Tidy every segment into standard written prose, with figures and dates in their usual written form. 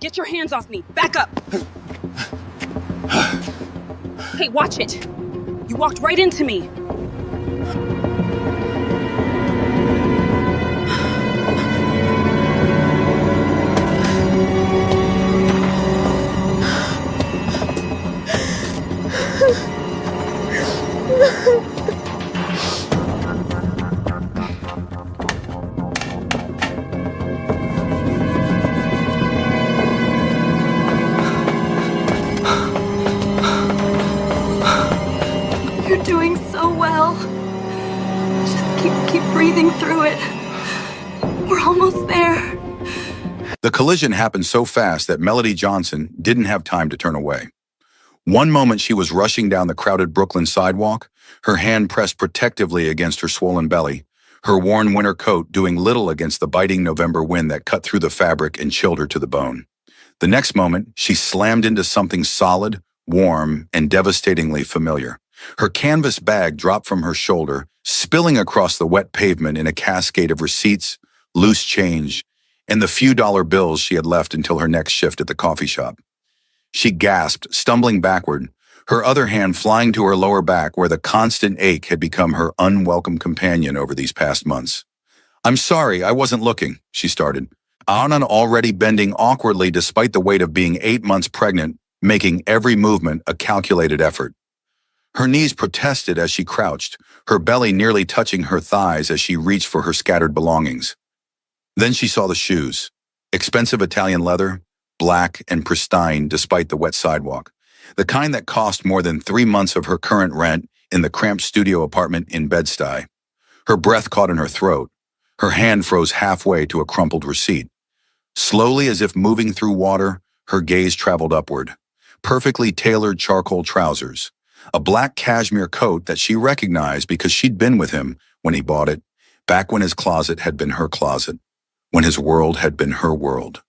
Get your hands off me. Back up. Hey, watch it. You walked right into me. You're doing so well. Just keep breathing through it. We're almost there. The collision happened so fast that Melody Johnson didn't have time to turn away. One moment she was rushing down the crowded Brooklyn sidewalk, her hand pressed protectively against her swollen belly, her worn winter coat doing little against the biting November wind that cut through the fabric and chilled her to the bone. The next moment, she slammed into something solid, warm, and devastatingly familiar. Her canvas bag dropped from her shoulder, spilling across the wet pavement in a cascade of receipts, loose change, and the few dollar bills she had left until her next shift at the coffee shop. She gasped, stumbling backward, her other hand flying to her lower back where the constant ache had become her unwelcome companion over these past months. "I'm sorry, I wasn't looking," she started, Anna already bending awkwardly despite the weight of being 8 months pregnant, making every movement a calculated effort. Her knees protested as she crouched, her belly nearly touching her thighs as she reached for her scattered belongings. Then she saw the shoes, expensive Italian leather, black and pristine despite the wet sidewalk, the kind that cost more than 3 months of her current rent in the cramped studio apartment in Bed-Stuy. Her breath caught in her throat. Her hand froze halfway to a crumpled receipt. Slowly, as if moving through water, her gaze traveled upward. Perfectly tailored charcoal trousers, a black cashmere coat that she recognized because she'd been with him when he bought it, back when his closet had been her closet, when his world had been her world.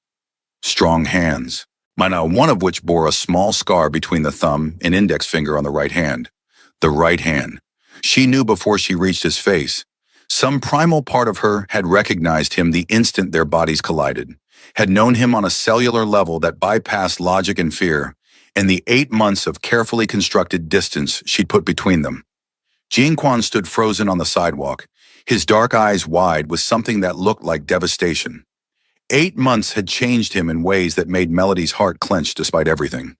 Strong hands, one of which bore a small scar between the thumb and index finger on the right hand. The right hand. She knew before she reached his face. Some primal part of her had recognized him the instant their bodies collided, had known him on a cellular level that bypassed logic and fear, and the 8 months of carefully constructed distance she'd put between them. Jian-Quan stood frozen on the sidewalk, his dark eyes wide with something that looked like devastation. 8 months had changed him in ways that made Melody's heart clench despite everything.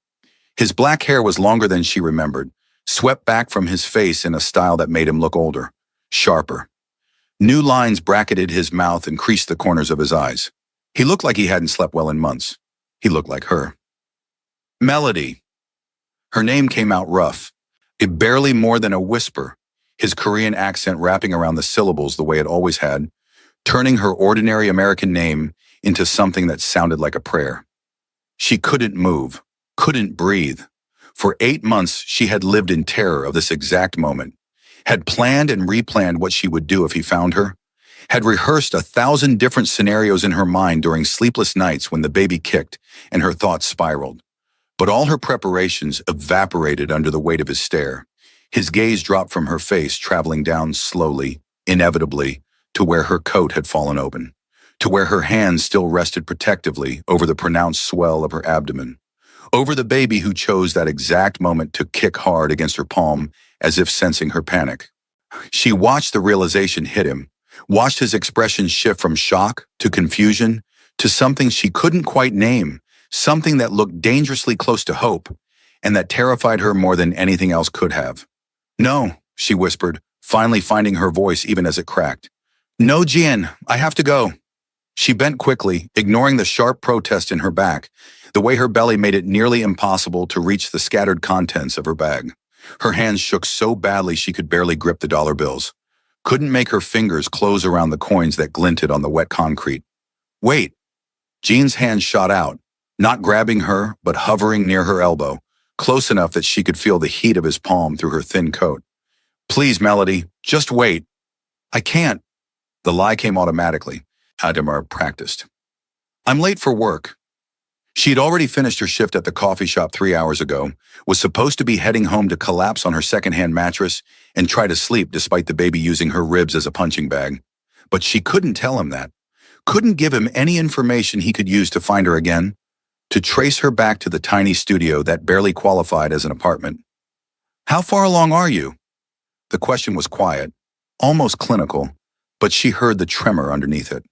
His black hair was longer than she remembered, swept back from his face in a style that made him look older, sharper. New lines bracketed his mouth and creased the corners of his eyes. He looked like he hadn't slept well in months. He looked like her. Melody. Her name came out rough, it barely more than a whisper, his Korean accent wrapping around the syllables the way it always had, turning her ordinary American name into something that sounded like a prayer. She couldn't move, couldn't breathe. For 8 months, she had lived in terror of this exact moment, had planned and replanned what she would do if he found her, had rehearsed 1,000 different scenarios in her mind during sleepless nights when the baby kicked and her thoughts spiraled. But all her preparations evaporated under the weight of his stare. His gaze dropped from her face, traveling down slowly, inevitably, to where her coat had fallen open, to where her hands still rested protectively over the pronounced swell of her abdomen, over the baby who chose that exact moment to kick hard against her palm as if sensing her panic. She watched the realization hit him, watched his expression shift from shock to confusion to something she couldn't quite name, something that looked dangerously close to hope, and that terrified her more than anything else could have. "No," she whispered, finally finding her voice even as it cracked. "No, Jian, I have to go." She bent quickly, ignoring the sharp protest in her back, the way her belly made it nearly impossible to reach the scattered contents of her bag. Her hands shook so badly she could barely grip the dollar bills, couldn't make her fingers close around the coins that glinted on the wet concrete. "Wait." Jean's hand shot out, not grabbing her, but hovering near her elbow, close enough that she could feel the heat of his palm through her thin coat. "Please, Melody, just wait." "I can't." The lie came automatically. Adamar practiced. "I'm late for work." She had already finished her shift at the coffee shop 3 hours ago, was supposed to be heading home to collapse on her secondhand mattress and try to sleep despite the baby using her ribs as a punching bag. But she couldn't tell him that. Couldn't give him any information he could use to find her again, to trace her back to the tiny studio that barely qualified as an apartment. How far along are you? The question was quiet, almost clinical, but she heard the tremor underneath it,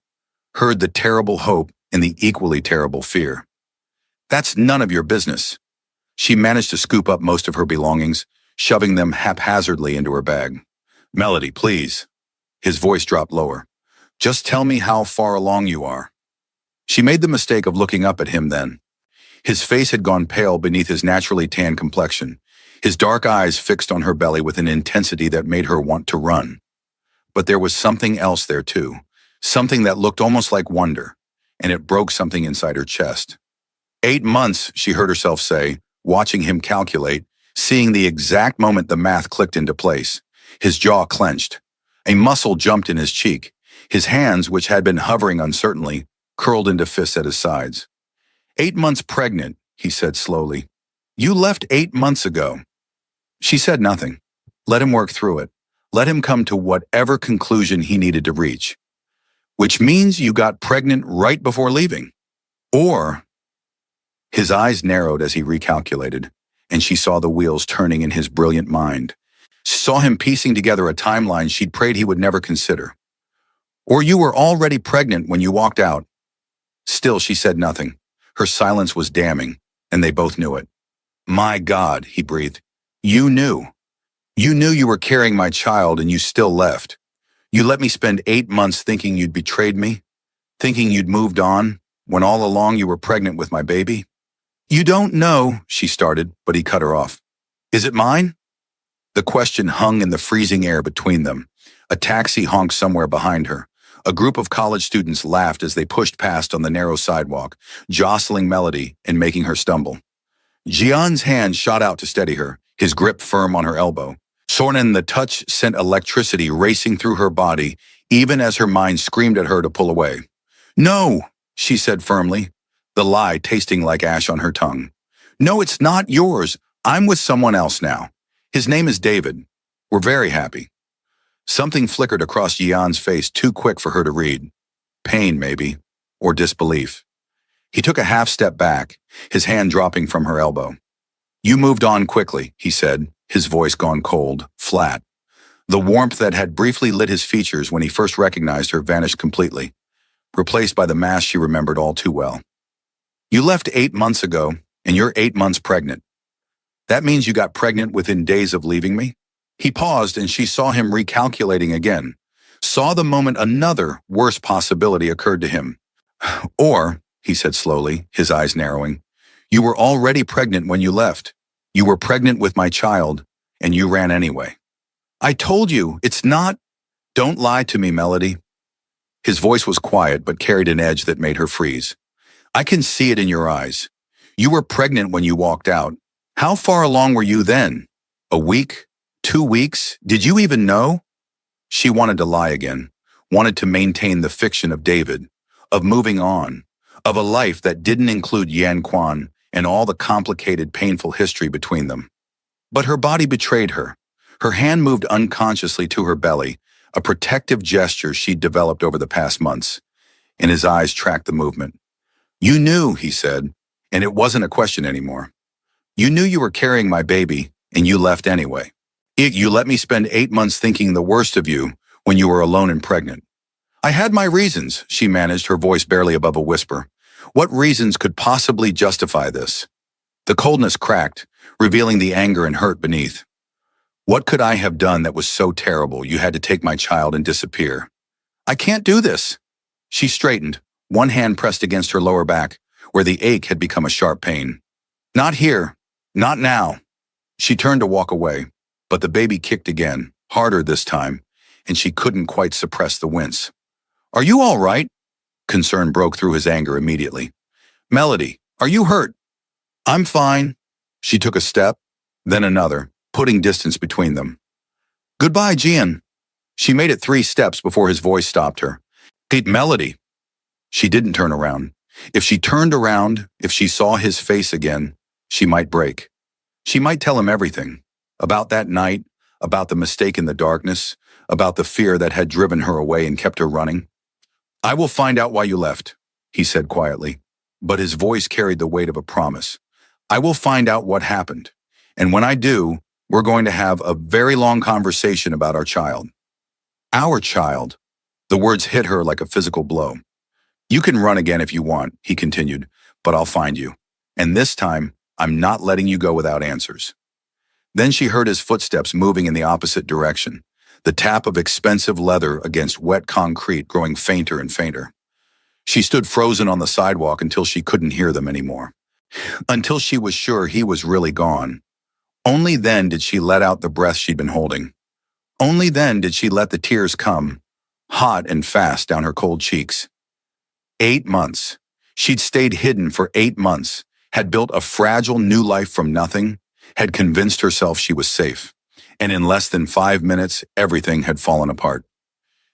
heard the terrible hope and the equally terrible fear. That's none of your business. She managed to scoop up most of her belongings, shoving them haphazardly into her bag. Melody, please. His voice dropped lower. Just tell me how far along you are. She made the mistake of looking up at him then. His face had gone pale beneath his naturally tan complexion, his dark eyes fixed on her belly with an intensity that made her want to run. But there was something else there too, something that looked almost like wonder, and it broke something inside her chest. 8 months, she heard herself say, watching him calculate, seeing the exact moment the math clicked into place. His jaw clenched. A muscle jumped in his cheek. His hands, which had been hovering uncertainly, curled into fists at his sides. 8 months pregnant, he said slowly. You left 8 months ago. She said nothing. Let him work through it. Let him come to whatever conclusion he needed to reach. Which means you got pregnant right before leaving. Or... His eyes narrowed as he recalculated, and she saw the wheels turning in his brilliant mind. She saw him piecing together a timeline she'd prayed he would never consider. Or you were already pregnant when you walked out. Still, she said nothing. Her silence was damning, and they both knew it. My God, he breathed. You knew. You knew you were carrying my child and you still left. You let me spend 8 months thinking you'd betrayed me, thinking you'd moved on, when all along you were pregnant with my baby. You don't know, she started, but he cut her off. Is it mine? The question hung in the freezing air between them. A taxi honked somewhere behind her. A group of college students laughed as they pushed past on the narrow sidewalk, jostling Melody and making her stumble. Jian's hand shot out to steady her, his grip firm on her elbow. Sornan, the touch sent electricity racing through her body, even as her mind screamed at her to pull away. No, she said firmly, the lie tasting like ash on her tongue. No, it's not yours. I'm with someone else now. His name is David. We're very happy. Something flickered across Jian's face too quick for her to read. Pain, maybe, or disbelief. He took a half step back, his hand dropping from her elbow. You moved on quickly, he said, his voice gone cold, flat. The warmth that had briefly lit his features when he first recognized her vanished completely, replaced by the mask she remembered all too well. You left 8 months ago, and you're 8 months pregnant. That means you got pregnant within days of leaving me? He paused, and she saw him recalculating again, saw the moment another, worse possibility occurred to him. Or, he said slowly, his eyes narrowing, you were already pregnant when you left. You were pregnant with my child, and you ran anyway. I told you, it's not... Don't lie to me, Melody. His voice was quiet, but carried an edge that made her freeze. I can see it in your eyes. You were pregnant when you walked out. How far along were you then? A week? 2 weeks? Did you even know? She wanted to lie again, wanted to maintain the fiction of David, of moving on, of a life that didn't include Yan Quan and all the complicated, painful history between them. But her body betrayed her. Her hand moved unconsciously to her belly, a protective gesture she'd developed over the past months, and his eyes tracked the movement. You knew, he said, and it wasn't a question anymore. You knew you were carrying my baby, and you left anyway. You let me spend 8 months thinking the worst of you when you were alone and pregnant. I had my reasons, she managed, her voice barely above a whisper. What reasons could possibly justify this? The coldness cracked, revealing the anger and hurt beneath. What could I have done that was so terrible you had to take my child and disappear? I can't do this. She straightened, one hand pressed against her lower back, where the ache had become a sharp pain. Not here. Not now. She turned to walk away, but the baby kicked again, harder this time, and she couldn't quite suppress the wince. Are you all right? Concern broke through his anger immediately. Melody, are you hurt? I'm fine. She took a step, then another, putting distance between them. Goodbye, Jian. She made it 3 steps before his voice stopped her. Hey, Melody. She didn't turn around. If she turned around, if she saw his face again, she might break. She might tell him everything. About that night, about the mistake in the darkness, about the fear that had driven her away and kept her running. I will find out why you left, he said quietly. but his voice carried the weight of a promise. I will find out what happened. And when I do, we're going to have a very long conversation about our child. Our child. The words hit her like a physical blow. You can run again if you want, he continued, but I'll find you. And this time, I'm not letting you go without answers. Then she heard his footsteps moving in the opposite direction, the tap of expensive leather against wet concrete growing fainter and fainter. She stood frozen on the sidewalk until she couldn't hear them anymore, until she was sure he was really gone. Only then did she let out the breath she'd been holding. Only then did she let the tears come, hot and fast down her cold cheeks. 8 months. She'd stayed hidden for 8 months, had built a fragile new life from nothing, had convinced herself she was safe. And in less than 5 minutes, everything had fallen apart.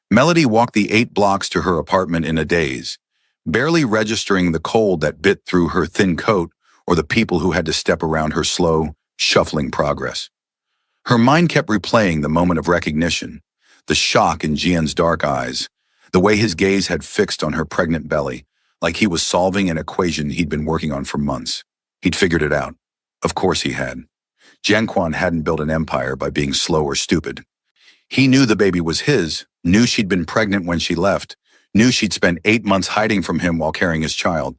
Melody walked the 8 blocks to her apartment in a daze, barely registering the cold that bit through her thin coat or the people who had to step around her slow, shuffling progress. Her mind kept replaying the moment of recognition, the shock in Jian's dark eyes, the way his gaze had fixed on her pregnant belly, like he was solving an equation he'd been working on for months. He'd figured it out. Of course he had. Jianquan hadn't built an empire by being slow or stupid. He knew the baby was his, knew she'd been pregnant when she left, knew she'd spent 8 months hiding from him while carrying his child.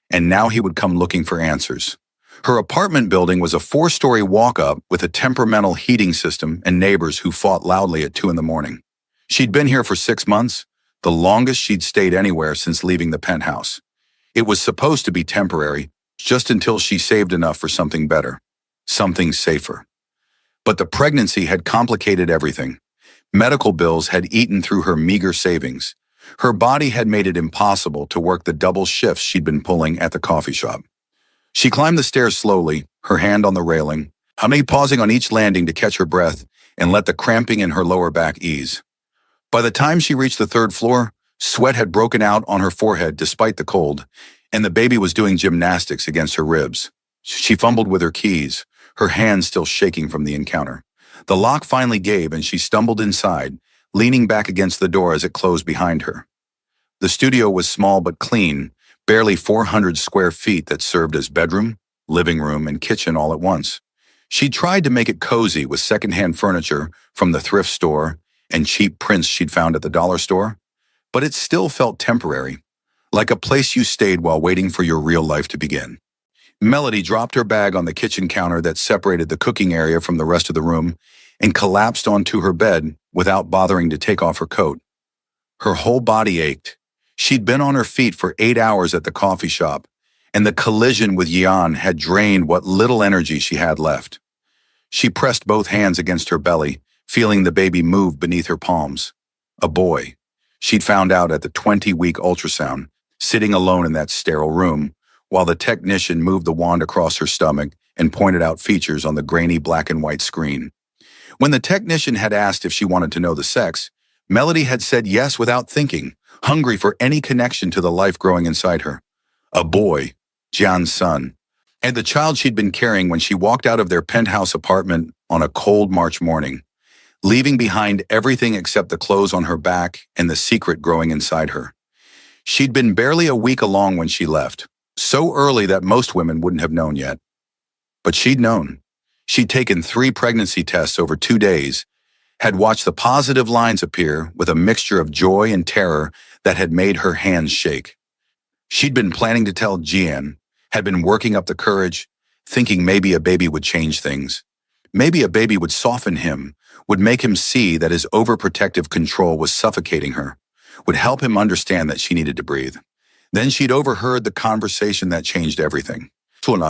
And now he would come looking for answers. Her apartment building was a 4-story walk-up with a temperamental heating system and neighbors who fought loudly at 2 in the morning. She'd been here for 6 months, the longest she'd stayed anywhere since leaving the penthouse. It was supposed to be temporary, just until she saved enough for something better, something safer. But the pregnancy had complicated everything. Medical bills had eaten through her meager savings. Her body had made it impossible to work the double shifts she'd been pulling at the coffee shop. She climbed the stairs slowly, her hand on the railing, pausing on each landing to catch her breath and let the cramping in her lower back ease. By the time she reached the 3rd floor, sweat had broken out on her forehead despite the cold, and the baby was doing gymnastics against her ribs. She fumbled with her keys, her hands still shaking from the encounter. The lock finally gave and she stumbled inside, leaning back against the door as it closed behind her. The studio was small but clean, barely 400 square feet that served as bedroom, living room, and kitchen all at once. She tried to make it cozy with secondhand furniture from the thrift store and cheap prints she'd found at the dollar store, but it still felt temporary, like a place you stayed while waiting for your real life to begin. Melody dropped her bag on the kitchen counter that separated the cooking area from the rest of the room and collapsed onto her bed without bothering to take off her coat. Her whole body ached. She'd been on her feet for 8 hours at the coffee shop, and the collision with Yan had drained what little energy she had left. She pressed both hands against her belly, feeling the baby move beneath her palms. A boy. She'd found out at the 20-week ultrasound, sitting alone in that sterile room, while the technician moved the wand across her stomach and pointed out features on the grainy black and white screen. When the technician had asked if she wanted to know the sex, Melody had said yes without thinking, hungry for any connection to the life growing inside her. A boy, Jian's son, and the child she'd been carrying when she walked out of their penthouse apartment on a cold March morning, leaving behind everything except the clothes on her back and the secret growing inside her. She'd been barely a week along when she left, so early that most women wouldn't have known yet. But she'd known. She'd taken 3 pregnancy tests over 2 days, had watched the positive lines appear with a mixture of joy and terror that had made her hands shake. She'd been planning to tell Jian, had been working up the courage, thinking maybe a baby would change things. Maybe a baby would soften him, would make him see that his overprotective control was suffocating her, would help him understand that she needed to breathe. Then she'd overheard the conversation that changed everything.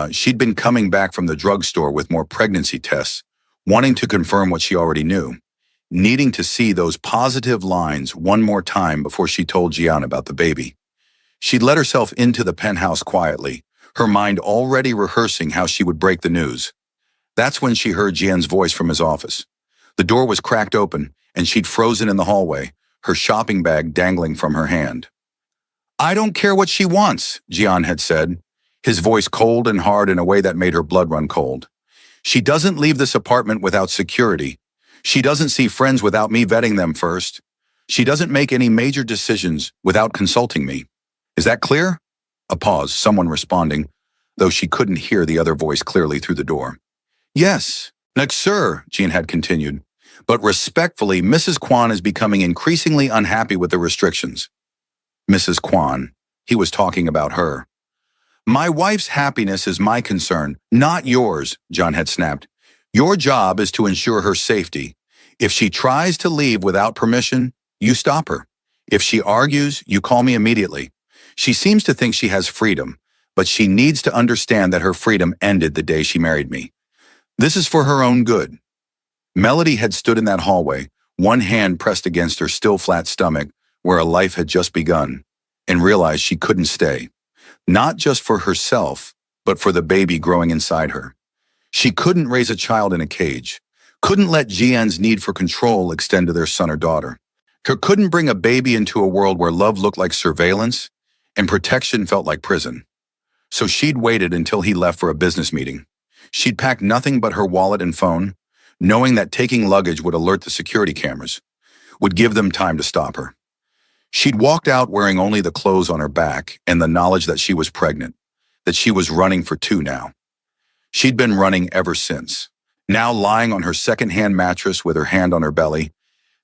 She'd been coming back from the drugstore with more pregnancy tests, wanting to confirm what she already knew, needing to see those positive lines one more time before she told Jian about the baby. She'd let herself into the penthouse quietly, her mind already rehearsing how she would break the news. That's when she heard Jian's voice from his office. The door was cracked open, and she'd frozen in the hallway, her shopping bag dangling from her hand. "I don't care what she wants," Jian had said, his voice cold and hard in a way that made her blood run cold. "She doesn't leave this apartment without security. She doesn't see friends without me vetting them first. She doesn't make any major decisions without consulting me. Is that clear?" A pause, someone responding, though she couldn't hear the other voice clearly through the door. Yes, next, sir, Jean had continued. But respectfully, Mrs. Kwan is becoming increasingly unhappy with the restrictions. Mrs. Kwan. He was talking about her. My wife's happiness is my concern, not yours, John had snapped. Your job is to ensure her safety. If she tries to leave without permission, you stop her. If she argues, you call me immediately. She seems to think she has freedom, but she needs to understand that her freedom ended the day she married me. This is for her own good. Melody had stood in that hallway, one hand pressed against her still flat stomach, where a life had just begun, and realized she couldn't stay. Not just for herself, but for the baby growing inside her. She couldn't raise a child in a cage, couldn't let Jian's need for control extend to their son or daughter. Couldn't bring a baby into a world where love looked like surveillance and protection felt like prison. So she'd waited until he left for a business meeting. She'd packed nothing but her wallet and phone, knowing that taking luggage would alert the security cameras, would give them time to stop her. She'd walked out wearing only the clothes on her back and the knowledge that she was pregnant, that she was running for two now. She'd been running ever since. Now lying on her second-hand mattress with her hand on her belly,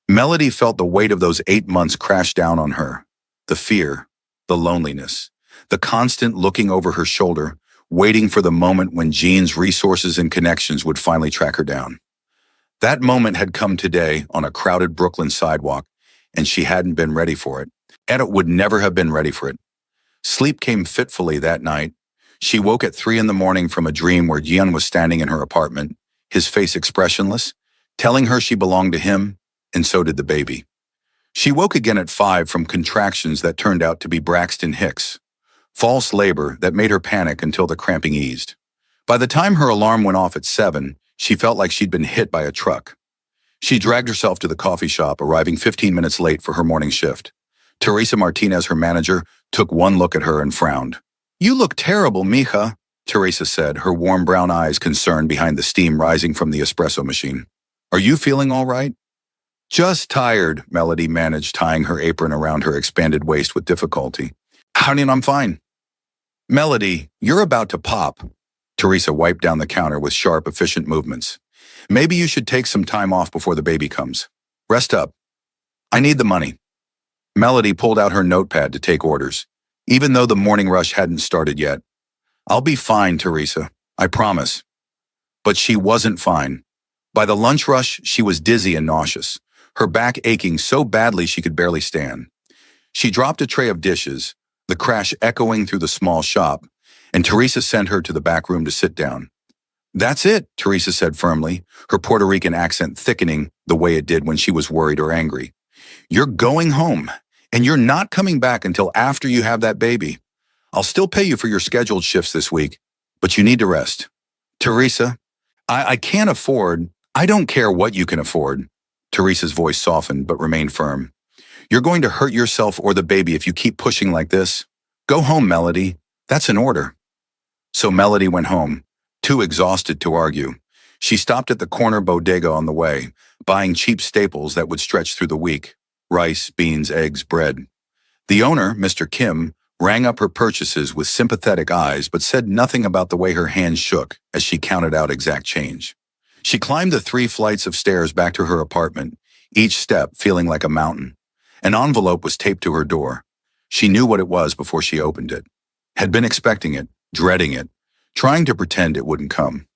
Melody felt the weight of those 8 months crash down on her. The fear, the loneliness, the constant looking over her shoulder, waiting for the moment when Jean's resources and connections would finally track her down. That moment had come today on a crowded Brooklyn sidewalk, and she hadn't been ready for it. Edith would never have been ready for it. Sleep came fitfully that night. She woke at 3 a.m. from a dream where Jian was standing in her apartment, his face expressionless, telling her she belonged to him, and so did the baby. She woke again at 5 from contractions that turned out to be Braxton Hicks. False labor that made her panic until the cramping eased. By the time her alarm went off at 7, she felt like she'd been hit by a truck. She dragged herself to the coffee shop, arriving 15 minutes late for her morning shift. Teresa Martinez, her manager, took one look at her and frowned. You look terrible, mija, Teresa said, her warm brown eyes concerned behind the steam rising from the espresso machine. Are you feeling all right? Just tired, Melody managed, tying her apron around her expanded waist with difficulty. Honey, I'm fine. Melody, you're about to pop. Teresa wiped down the counter with sharp, efficient movements. Maybe you should take some time off before the baby comes. Rest up. I need the money. Melody pulled out her notepad to take orders, even though the morning rush hadn't started yet. I'll be fine, Teresa. I promise. But she wasn't fine. By the lunch rush, she was dizzy and nauseous, her back aching so badly she could barely stand. She dropped a tray of dishes, the crash echoing through the small shop, and Teresa sent her to the back room to sit down. That's it, Teresa said firmly, her Puerto Rican accent thickening the way it did when she was worried or angry. You're going home, and you're not coming back until after you have that baby. I'll still pay you for your scheduled shifts this week, but you need to rest. Teresa, I can't afford. I don't care what you can afford. Teresa's voice softened but remained firm. You're going to hurt yourself or the baby if you keep pushing like this. Go home, Melody. That's an order. So Melody went home, too exhausted to argue. She stopped at the corner bodega on the way, buying cheap staples that would stretch through the week. Rice, beans, eggs, bread. The owner, Mr. Kim, rang up her purchases with sympathetic eyes but said nothing about the way her hands shook as she counted out exact change. She climbed the 3 flights of stairs back to her apartment, each step feeling like a mountain. An envelope was taped to her door. She knew what it was before she opened it. Had been expecting it, dreading it, trying to pretend it wouldn't come.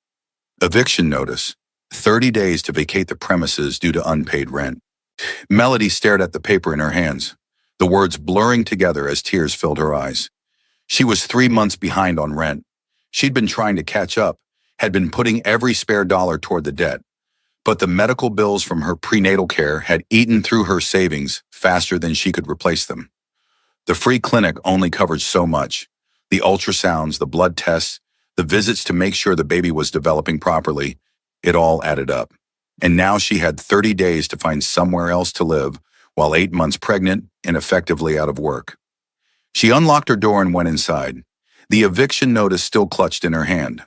Eviction notice. 30 days to vacate the premises due to unpaid rent. Melody stared at the paper in her hands, the words blurring together as tears filled her eyes. She was 3 months behind on rent. She'd been trying to catch up, had been putting every spare dollar toward the debt. But the medical bills from her prenatal care had eaten through her savings faster than she could replace them. The free clinic only covered so much. The ultrasounds, the blood tests, the visits to make sure the baby was developing properly, it all added up. And now she had 30 days to find somewhere else to live while 8 months pregnant and effectively out of work. She unlocked her door and went inside, the eviction notice still clutched in her hand.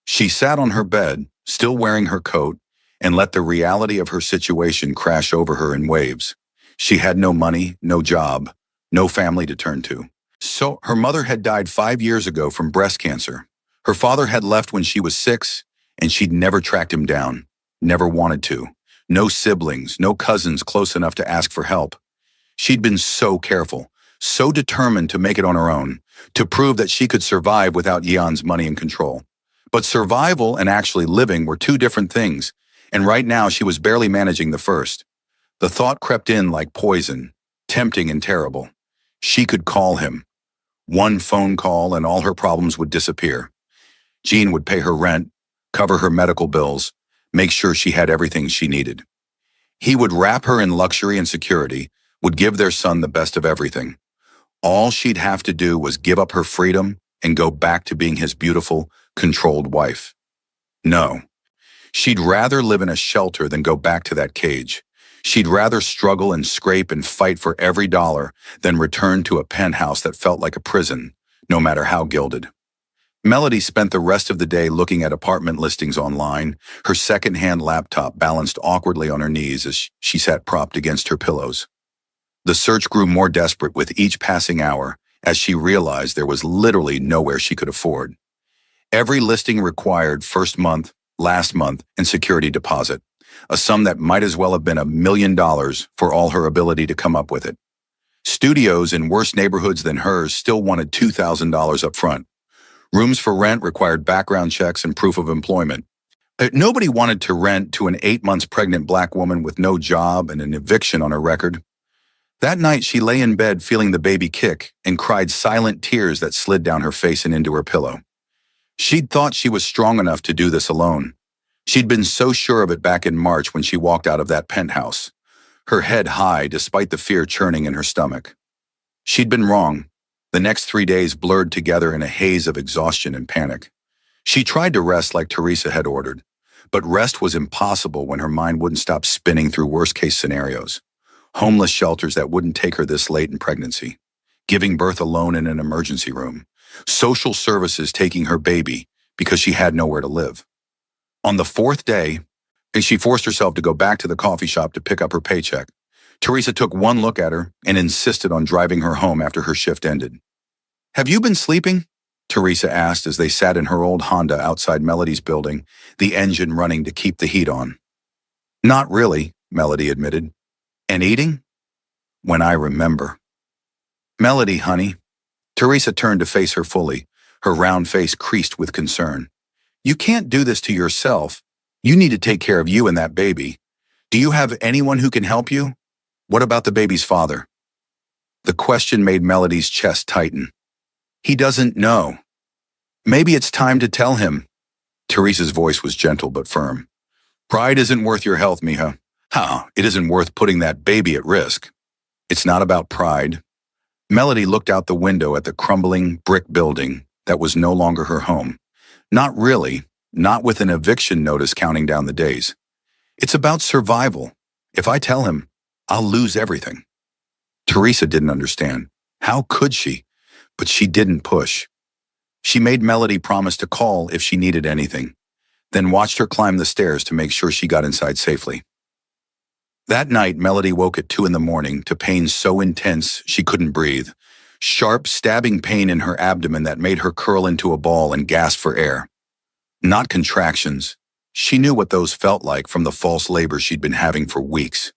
She sat on her bed, still wearing her coat, and let the reality of her situation crash over her in waves. She had no money, no job, no family to turn to. So her mother had died 5 years ago from breast cancer. Her father had left when she was 6, and she'd never tracked him down. Never wanted to. No siblings, no cousins close enough to ask for help. She'd been so careful, so determined to make it on her own, to prove that she could survive without Yeon's money and control. But survival and actually living were two different things, and right now she was barely managing the first. The thought crept in like poison, tempting and terrible. She could call him. One phone call and all her problems would disappear. Jean would pay her rent, cover her medical bills, make sure she had everything she needed. He would wrap her in luxury and security, would give their son the best of everything. All she'd have to do was give up her freedom and go back to being his beautiful, controlled wife. No. She'd rather live in a shelter than go back to that cage. She'd rather struggle and scrape and fight for every dollar than return to a penthouse that felt like a prison, no matter how gilded. Melody spent the rest of the day looking at apartment listings online, her second-hand laptop balanced awkwardly on her knees as she sat propped against her pillows. The search grew more desperate with each passing hour as she realized there was literally nowhere she could afford. Every listing required first month, last month, and security deposit, a sum that might as well have been $1 million for all her ability to come up with it. Studios in worse neighborhoods than hers still wanted $2,000 up front. Rooms for rent required background checks and proof of employment. Nobody wanted to rent to an 8 months pregnant black woman with no job and an eviction on her record. That night, she lay in bed feeling the baby kick and cried silent tears that slid down her face and into her pillow. She'd thought she was strong enough to do this alone. She'd been so sure of it back in March when she walked out of that penthouse, her head high despite the fear churning in her stomach. She'd been wrong. The next 3 days blurred together in a haze of exhaustion and panic. She tried to rest like Teresa had ordered, but rest was impossible when her mind wouldn't stop spinning through worst-case scenarios. Homeless shelters that wouldn't take her this late in pregnancy, giving birth alone in an emergency room, social services taking her baby because she had nowhere to live. On the 4th day, she forced herself to go back to the coffee shop to pick up her paycheck. Teresa took one look at her and insisted on driving her home after her shift ended. "Have you been sleeping?" Teresa asked as they sat in her old Honda outside Melody's building, the engine running to keep the heat on. "Not really," Melody admitted. "And eating?" "When I remember." "Melody, honey." Teresa turned to face her fully, her round face creased with concern. "You can't do this to yourself. You need to take care of you and that baby. Do you have anyone who can help you? What about the baby's father?" The question made Melody's chest tighten. "He doesn't know." "Maybe it's time to tell him." Teresa's voice was gentle but firm. "Pride isn't worth your health, mija. It isn't worth putting that baby at risk." "It's not about pride." Melody looked out the window at the crumbling brick building that was no longer her home. "Not really, not with an eviction notice counting down the days. It's about survival. If I tell him, I'll lose everything." Teresa didn't understand. How could she? But she didn't push. She made Melody promise to call if she needed anything, then watched her climb the stairs to make sure she got inside safely. That night, Melody woke at 2 a.m. to pain so intense she couldn't breathe. Sharp, stabbing pain in her abdomen that made her curl into a ball and gasp for air. Not contractions. She knew what those felt like from the false labor she'd been having for weeks.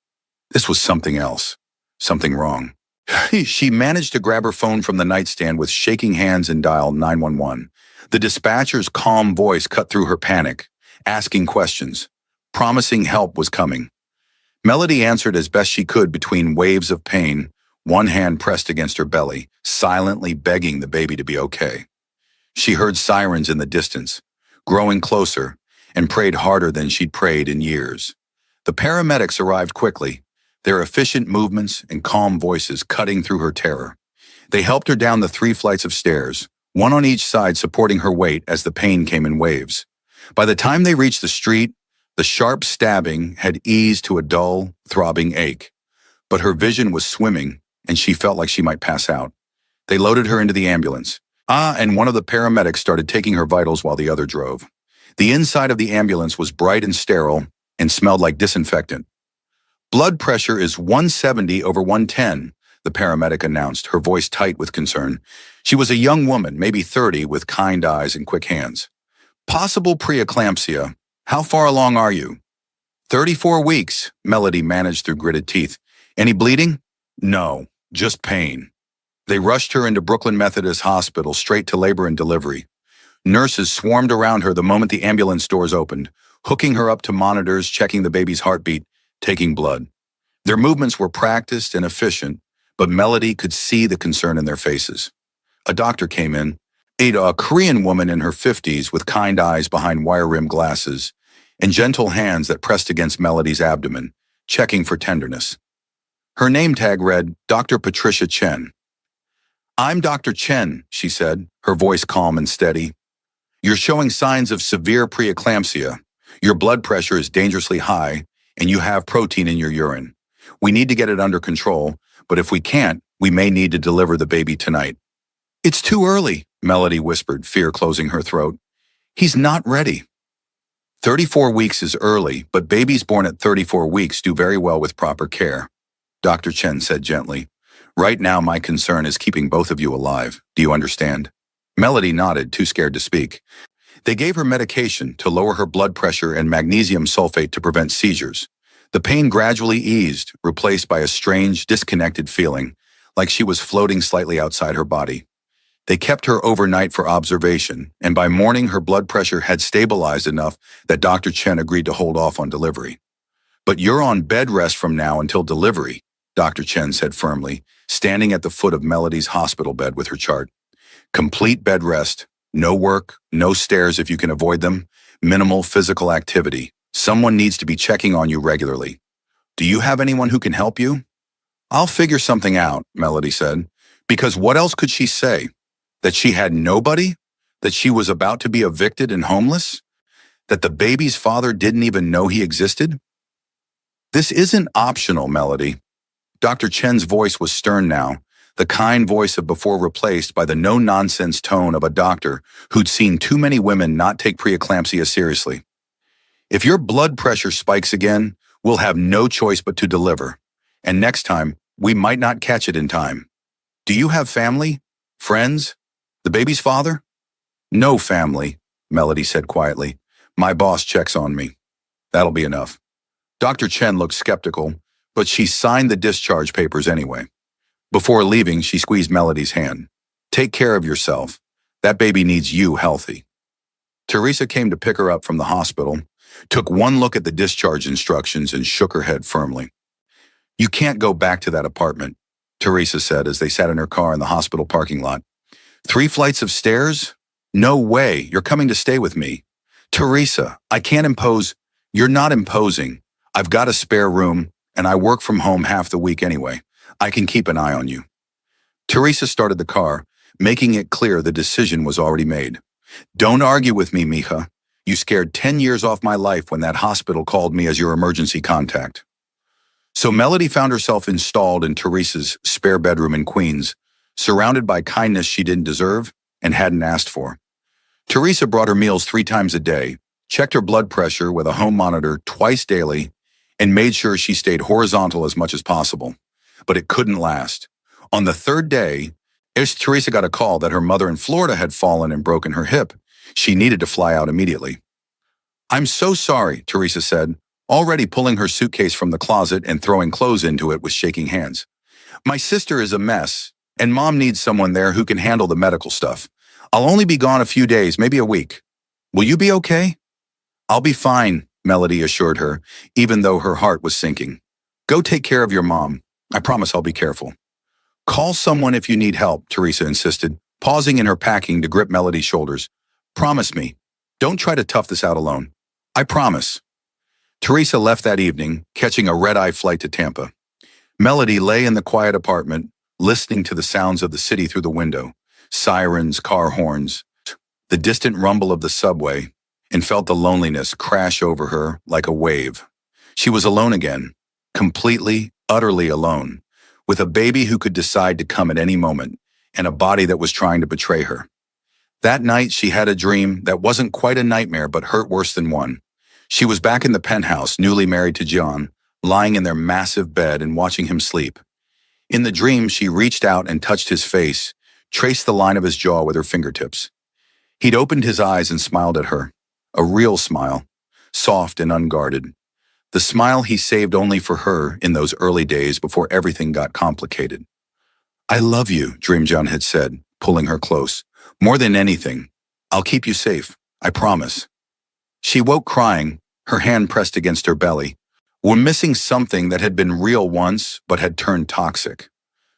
This was something else. Something wrong. She managed to grab her phone from the nightstand with shaking hands and dial 911. The dispatcher's calm voice cut through her panic, asking questions, promising help was coming. Melody answered as best she could between waves of pain, one hand pressed against her belly, silently begging the baby to be okay. She heard sirens in the distance, growing closer, and prayed harder than she'd prayed in years. The paramedics arrived quickly, their efficient movements and calm voices cutting through her terror. They helped her down the 3 flights of stairs, one on each side supporting her weight as the pain came in waves. By the time they reached the street, the sharp stabbing had eased to a dull, throbbing ache. But her vision was swimming, and she felt like she might pass out. They loaded her into the ambulance. And one of the paramedics started taking her vitals while the other drove. The inside of the ambulance was bright and sterile and smelled like disinfectant. "Blood pressure is 170/110, the paramedic announced, her voice tight with concern. She was a young woman, maybe 30, with kind eyes and quick hands. Possible preeclampsia. How far along are you? 34 weeks, Melody managed through gritted teeth. Any bleeding? No, just pain. They rushed her into Brooklyn Methodist Hospital straight to labor and delivery. Nurses swarmed around her the moment the ambulance doors opened, hooking her up to monitors, checking the baby's heartbeat, taking blood. Their movements were practiced and efficient, but Melody could see the concern in their faces. A doctor came in, a Korean woman in her 50s with kind eyes behind wire-rimmed glasses and gentle hands that pressed against Melody's abdomen, checking for tenderness. Her name tag read, Dr. Patricia Chen. I'm Dr. Chen, she said, her voice calm and steady. You're showing signs of severe preeclampsia. Your blood pressure is dangerously high, and you have protein in your urine. We need to get it under control, but if we can't, we may need to deliver the baby tonight. It's too early, Melody whispered, fear closing her throat. He's not ready. 34 weeks is early, but babies born at 34 weeks do very well with proper care, Dr. Chen said gently. Right now, my concern is keeping both of you alive. Do you understand? Melody nodded, too scared to speak. They gave her medication to lower her blood pressure and magnesium sulfate to prevent seizures. The pain gradually eased, replaced by a strange, disconnected feeling, like she was floating slightly outside her body. They kept her overnight for observation, and by morning her blood pressure had stabilized enough that Dr. Chen agreed to hold off on delivery. But you're on bed rest from now until delivery, Dr. Chen said firmly, standing at the foot of Melody's hospital bed with her chart. Complete bed rest, no work, no stairs if you can avoid them, minimal physical activity. Someone needs to be checking on you regularly. Do you have anyone who can help you? I'll figure something out, Melody said, because what else could she say? That she had nobody? That she was about to be evicted and homeless? That the baby's father didn't even know he existed? This isn't optional, Melody. Dr. Chen's voice was stern now, the kind voice of before replaced by the no-nonsense tone of a doctor who'd seen too many women not take preeclampsia seriously. If your blood pressure spikes again, we'll have no choice but to deliver. And next time, we might not catch it in time. Do you have family? Friends? The baby's father? No family, Melody said quietly. My boss checks on me. That'll be enough. Dr. Chen looked skeptical, but she signed the discharge papers anyway. Before leaving, she squeezed Melody's hand. Take care of yourself. That baby needs you healthy. Teresa came to pick her up from the hospital, took one look at the discharge instructions and shook her head firmly. You can't go back to that apartment, Teresa said as they sat in her car in the hospital parking lot. 3 flights of stairs? No way, you're coming to stay with me. Teresa, I can't impose. You're not imposing. I've got a spare room, and I work from home half the week anyway. I can keep an eye on you. Teresa started the car, making it clear the decision was already made. Don't argue with me, mija. You scared 10 years off my life when that hospital called me as your emergency contact. So Melody found herself installed in Teresa's spare bedroom in Queens, surrounded by kindness she didn't deserve and hadn't asked for. Teresa brought her meals 3 times a day, checked her blood pressure with a home monitor twice daily, and made sure she stayed horizontal as much as possible. But it couldn't last. On the 3rd day, Teresa got a call that her mother in Florida had fallen and broken her hip. She needed to fly out immediately. I'm so sorry, Teresa said, already pulling her suitcase from the closet and throwing clothes into it with shaking hands. My sister is a mess, and Mom needs someone there who can handle the medical stuff. I'll only be gone a few days, maybe a week. Will you be okay? I'll be fine, Melody assured her, even though her heart was sinking. Go take care of your mom. I promise I'll be careful. Call someone if you need help, Teresa insisted, pausing in her packing to grip Melody's shoulders. Promise me. Don't try to tough this out alone. I promise. Teresa left that evening, catching a red-eye flight to Tampa. Melody lay in the quiet apartment, listening to the sounds of the city through the window, sirens, car horns, the distant rumble of the subway, and felt the loneliness crash over her like a wave. She was alone again, completely, utterly alone, with a baby who could decide to come at any moment, and a body that was trying to betray her. That night, she had a dream that wasn't quite a nightmare but hurt worse than one. She was back in the penthouse, newly married to John, lying in their massive bed and watching him sleep. In the dream, she reached out and touched his face, traced the line of his jaw with her fingertips. He'd opened his eyes and smiled at her. A real smile, soft and unguarded. The smile he saved only for her in those early days before everything got complicated. "I love you," Dreamjon had said, pulling her close. "More than anything. I'll keep you safe. I promise." She woke crying, her hand pressed against her belly. We're missing something that had been real once, but had turned toxic.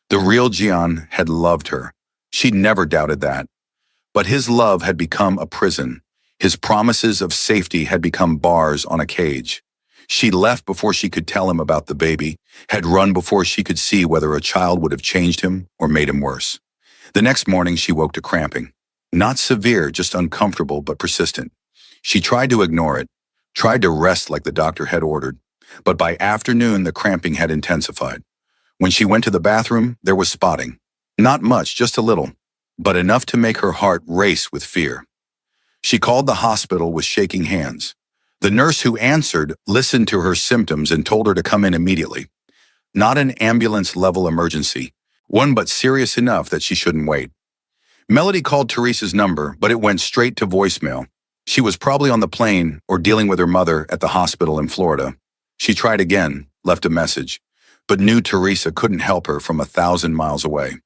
The real Jian had loved her. She'd never doubted that. But his love had become a prison. His promises of safety had become bars on a cage. She left before she could tell him about the baby, had run before she could see whether a child would have changed him or made him worse. The next morning, she woke to cramping. Not severe, just uncomfortable but persistent. She tried to ignore it, tried to rest like the doctor had ordered. But by afternoon, the cramping had intensified. When she went to the bathroom, there was spotting. Not much, just a little, but enough to make her heart race with fear. She called the hospital with shaking hands. The nurse who answered listened to her symptoms and told her to come in immediately. Not an ambulance-level emergency, one but serious enough that she shouldn't wait. Melody called Teresa's number, but it went straight to voicemail. She was probably on the plane or dealing with her mother at the hospital in Florida. She tried again, left a message, but knew Teresa couldn't help her from 1,000 miles away.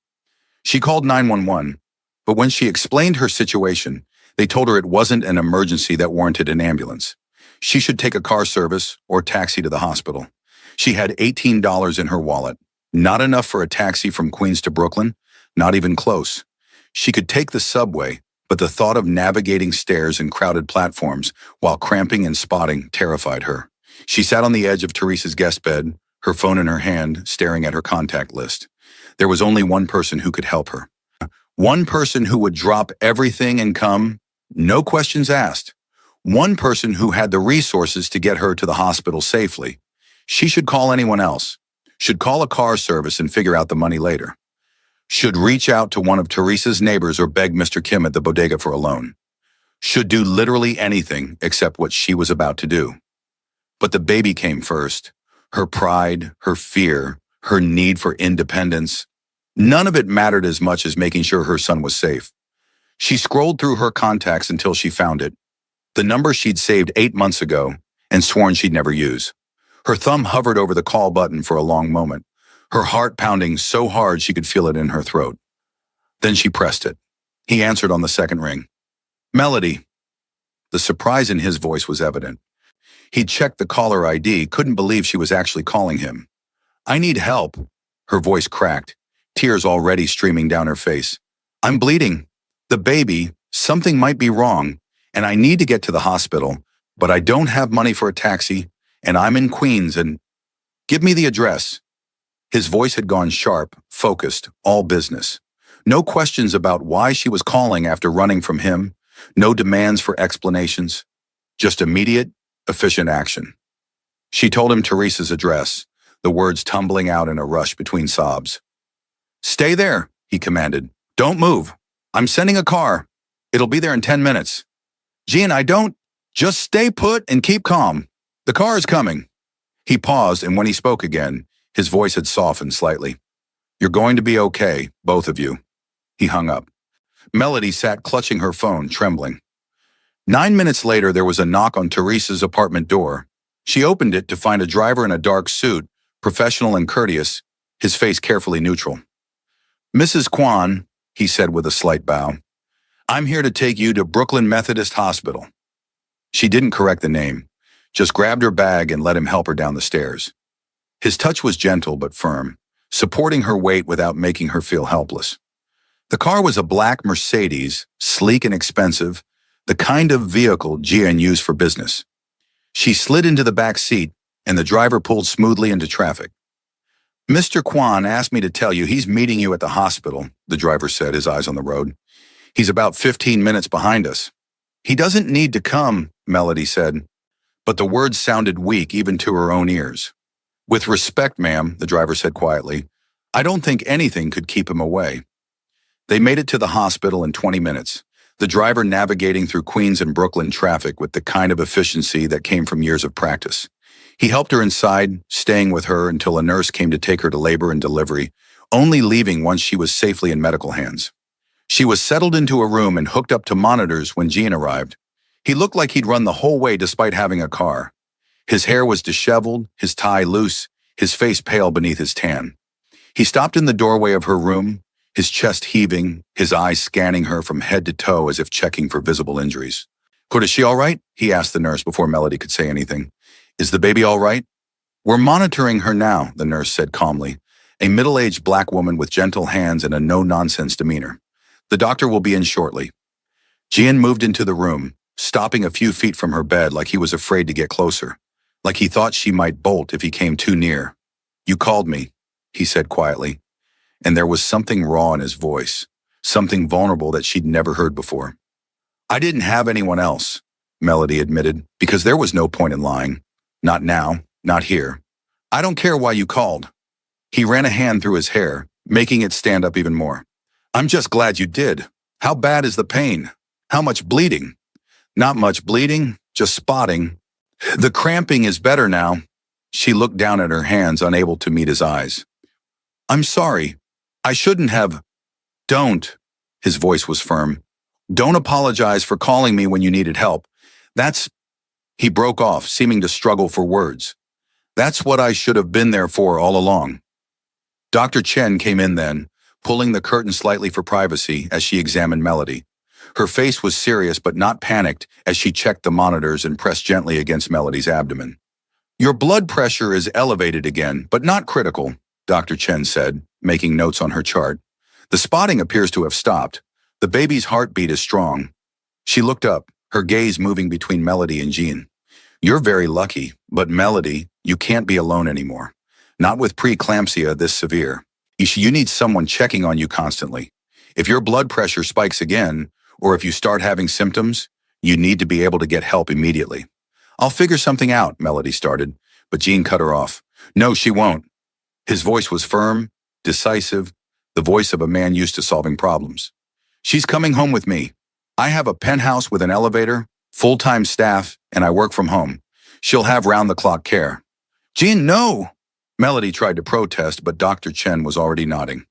She called 911, but when she explained her situation, they told her it wasn't an emergency that warranted an ambulance. She should take a car service or taxi to the hospital. She had $18 in her wallet. Not enough for a taxi from Queens to Brooklyn, not even close. She could take the subway, but the thought of navigating stairs and crowded platforms while cramping and spotting terrified her. She sat on the edge of Teresa's guest bed, her phone in her hand, staring at her contact list. There was only one person who could help her. One person who would drop everything and come, no questions asked. One person who had the resources to get her to the hospital safely. She should call anyone else. Should call a car service and figure out the money later. Should reach out to one of Teresa's neighbors or beg Mr. Kim at the bodega for a loan. Should do literally anything except what she was about to do. But the baby came first. Her pride, her fear, her need for independence. None of it mattered as much as making sure her son was safe. She scrolled through her contacts until she found it. The number she'd saved 8 months ago and sworn she'd never use. Her thumb hovered over the call button for a long moment, her heart pounding so hard she could feel it in her throat. Then she pressed it. He answered on the second ring. "Melody." The surprise in his voice was evident. He'd checked the caller ID, couldn't believe she was actually calling him. "I need help." Her voice cracked, tears already streaming down her face. "I'm bleeding. The baby, something might be wrong, and I need to get to the hospital, but I don't have money for a taxi, and I'm in Queens and give me the address." His voice had gone sharp, focused, all business. No questions about why she was calling after running from him, no demands for explanations, just immediate, efficient action. She told him Teresa's address, the words tumbling out in a rush between sobs. "Stay there," he commanded. "Don't move. I'm sending a car. It'll be there in 10 minutes. Jean, I don't. Just stay put and keep calm. The car is coming." He paused, and when he spoke again, his voice had softened slightly. "You're going to be okay, both of you." He hung up. Melody sat clutching her phone, trembling. 9 minutes later, there was a knock on Teresa's apartment door. She opened it to find a driver in a dark suit, professional and courteous, his face carefully neutral. "Mrs. Kwan," he said with a slight bow, "I'm here to take you to Brooklyn Methodist Hospital." She didn't correct the name, just grabbed her bag and let him help her down the stairs. His touch was gentle but firm, supporting her weight without making her feel helpless. The car was a black Mercedes, sleek and expensive, the kind of vehicle Jian used for business. She slid into the back seat, and the driver pulled smoothly into traffic. "Mr. Kwan asked me to tell you he's meeting you at the hospital," the driver said, his eyes on the road. "He's about 15 minutes behind us." "He doesn't need to come," Melody said, but the words sounded weak even to her own ears. "With respect, ma'am," the driver said quietly, "I don't think anything could keep him away." They made it to the hospital in 20 minutes, the driver navigating through Queens and Brooklyn traffic with the kind of efficiency that came from years of practice. He helped her inside, staying with her until a nurse came to take her to labor and delivery, only leaving once she was safely in medical hands. She was settled into a room and hooked up to monitors when Jean arrived. He looked like he'd run the whole way despite having a car. His hair was disheveled, his tie loose, his face pale beneath his tan. He stopped in the doorway of her room, his chest heaving, his eyes scanning her from head to toe as if checking for visible injuries. "Is she all right?" he asked the nurse before Melody could say anything. "Is the baby all right?" "We're monitoring her now," the nurse said calmly, a middle-aged black woman with gentle hands and a no-nonsense demeanor. "The doctor will be in shortly." Jean moved into the room, stopping a few feet from her bed like he was afraid to get closer, like he thought she might bolt if he came too near. "You called me," he said quietly, and there was something raw in his voice, something vulnerable that she'd never heard before. "I didn't have anyone else," Melody admitted, because there was no point in lying. "Not now, not here. I don't care why you called." He ran a hand through his hair, making it stand up even more. "I'm just glad you did. How bad is the pain? How much bleeding?" "Not much bleeding, just spotting. The cramping is better now." She looked down at her hands, unable to meet his eyes. "I'm sorry. I shouldn't have." "Don't." His voice was firm. "Don't apologize for calling me when you needed help. That's—" He broke off, seeming to struggle for words. "That's what I should have been there for all along." Dr. Chen came in then, pulling the curtain slightly for privacy as she examined Melody. Her face was serious but not panicked as she checked the monitors and pressed gently against Melody's abdomen. "Your blood pressure is elevated again, but not critical," Dr. Chen said, making notes on her chart. "The spotting appears to have stopped. The baby's heartbeat is strong." She looked up, her gaze moving between Melody and Jean. "You're very lucky, but Melody, you can't be alone anymore. Not with preeclampsia this severe. You need someone checking on you constantly. If your blood pressure spikes again, or if you start having symptoms, you need to be able to get help immediately." "I'll figure something out," Melody started, but Jean cut her off. "No, she won't." His voice was firm, decisive, the voice of a man used to solving problems. "She's coming home with me. I have a penthouse with an elevator, full-time staff, and I work from home. She'll have round-the-clock care." "Jean, no!" Melody tried to protest, but Dr. Chen was already nodding.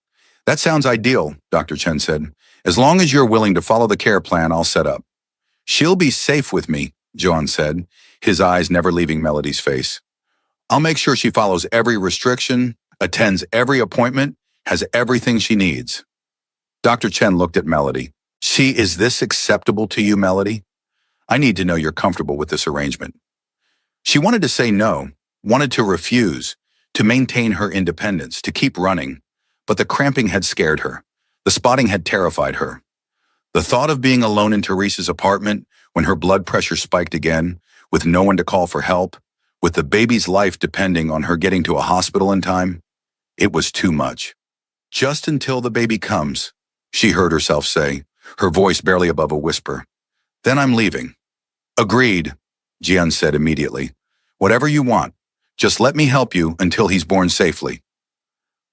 "That sounds ideal," Dr. Chen said. "As long as you're willing to follow the care plan I'll set up." "She'll be safe with me," John said, his eyes never leaving Melody's face. "I'll make sure she follows every restriction, attends every appointment, has everything she needs." Dr. Chen looked at Melody. Is this acceptable to you, Melody? I need to know you're comfortable with this arrangement." She wanted to say no, wanted to refuse, to maintain her independence, to keep running, but the cramping had scared her. The spotting had terrified her. The thought of being alone in Teresa's apartment when her blood pressure spiked again, with no one to call for help, with the baby's life depending on her getting to a hospital in time, it was too much. "Just until the baby comes," she heard herself say, her voice barely above a whisper. "Then I'm leaving." "Agreed," Jian said immediately. "Whatever you want. Just let me help you until he's born safely."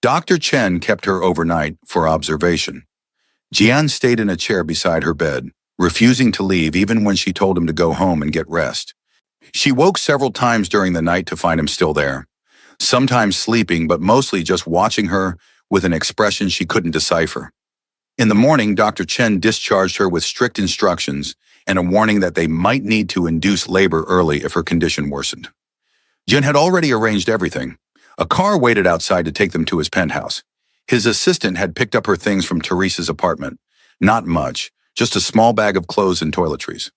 Dr. Chen kept her overnight for observation. Jian stayed in a chair beside her bed, refusing to leave even when she told him to go home and get rest. She woke several times during the night to find him still there, sometimes sleeping but mostly just watching her with an expression she couldn't decipher. In the morning, Dr. Chen discharged her with strict instructions and a warning that they might need to induce labor early if her condition worsened. Jin had already arranged everything. A car waited outside to take them to his penthouse. His assistant had picked up her things from Teresa's apartment. Not much, just a small bag of clothes and toiletries.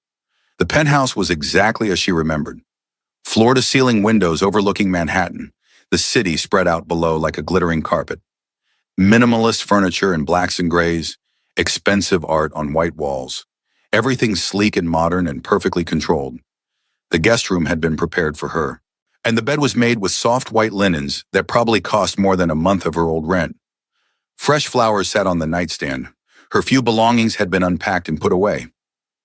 The penthouse was exactly as she remembered. Floor-to-ceiling windows overlooking Manhattan, the city spread out below like a glittering carpet. Minimalist furniture in blacks and grays, expensive art on white walls. Everything sleek and modern and perfectly controlled. The guest room had been prepared for her, and the bed was made with soft white linens that probably cost more than a month of her old rent. Fresh flowers sat on the nightstand. Her few belongings had been unpacked and put away.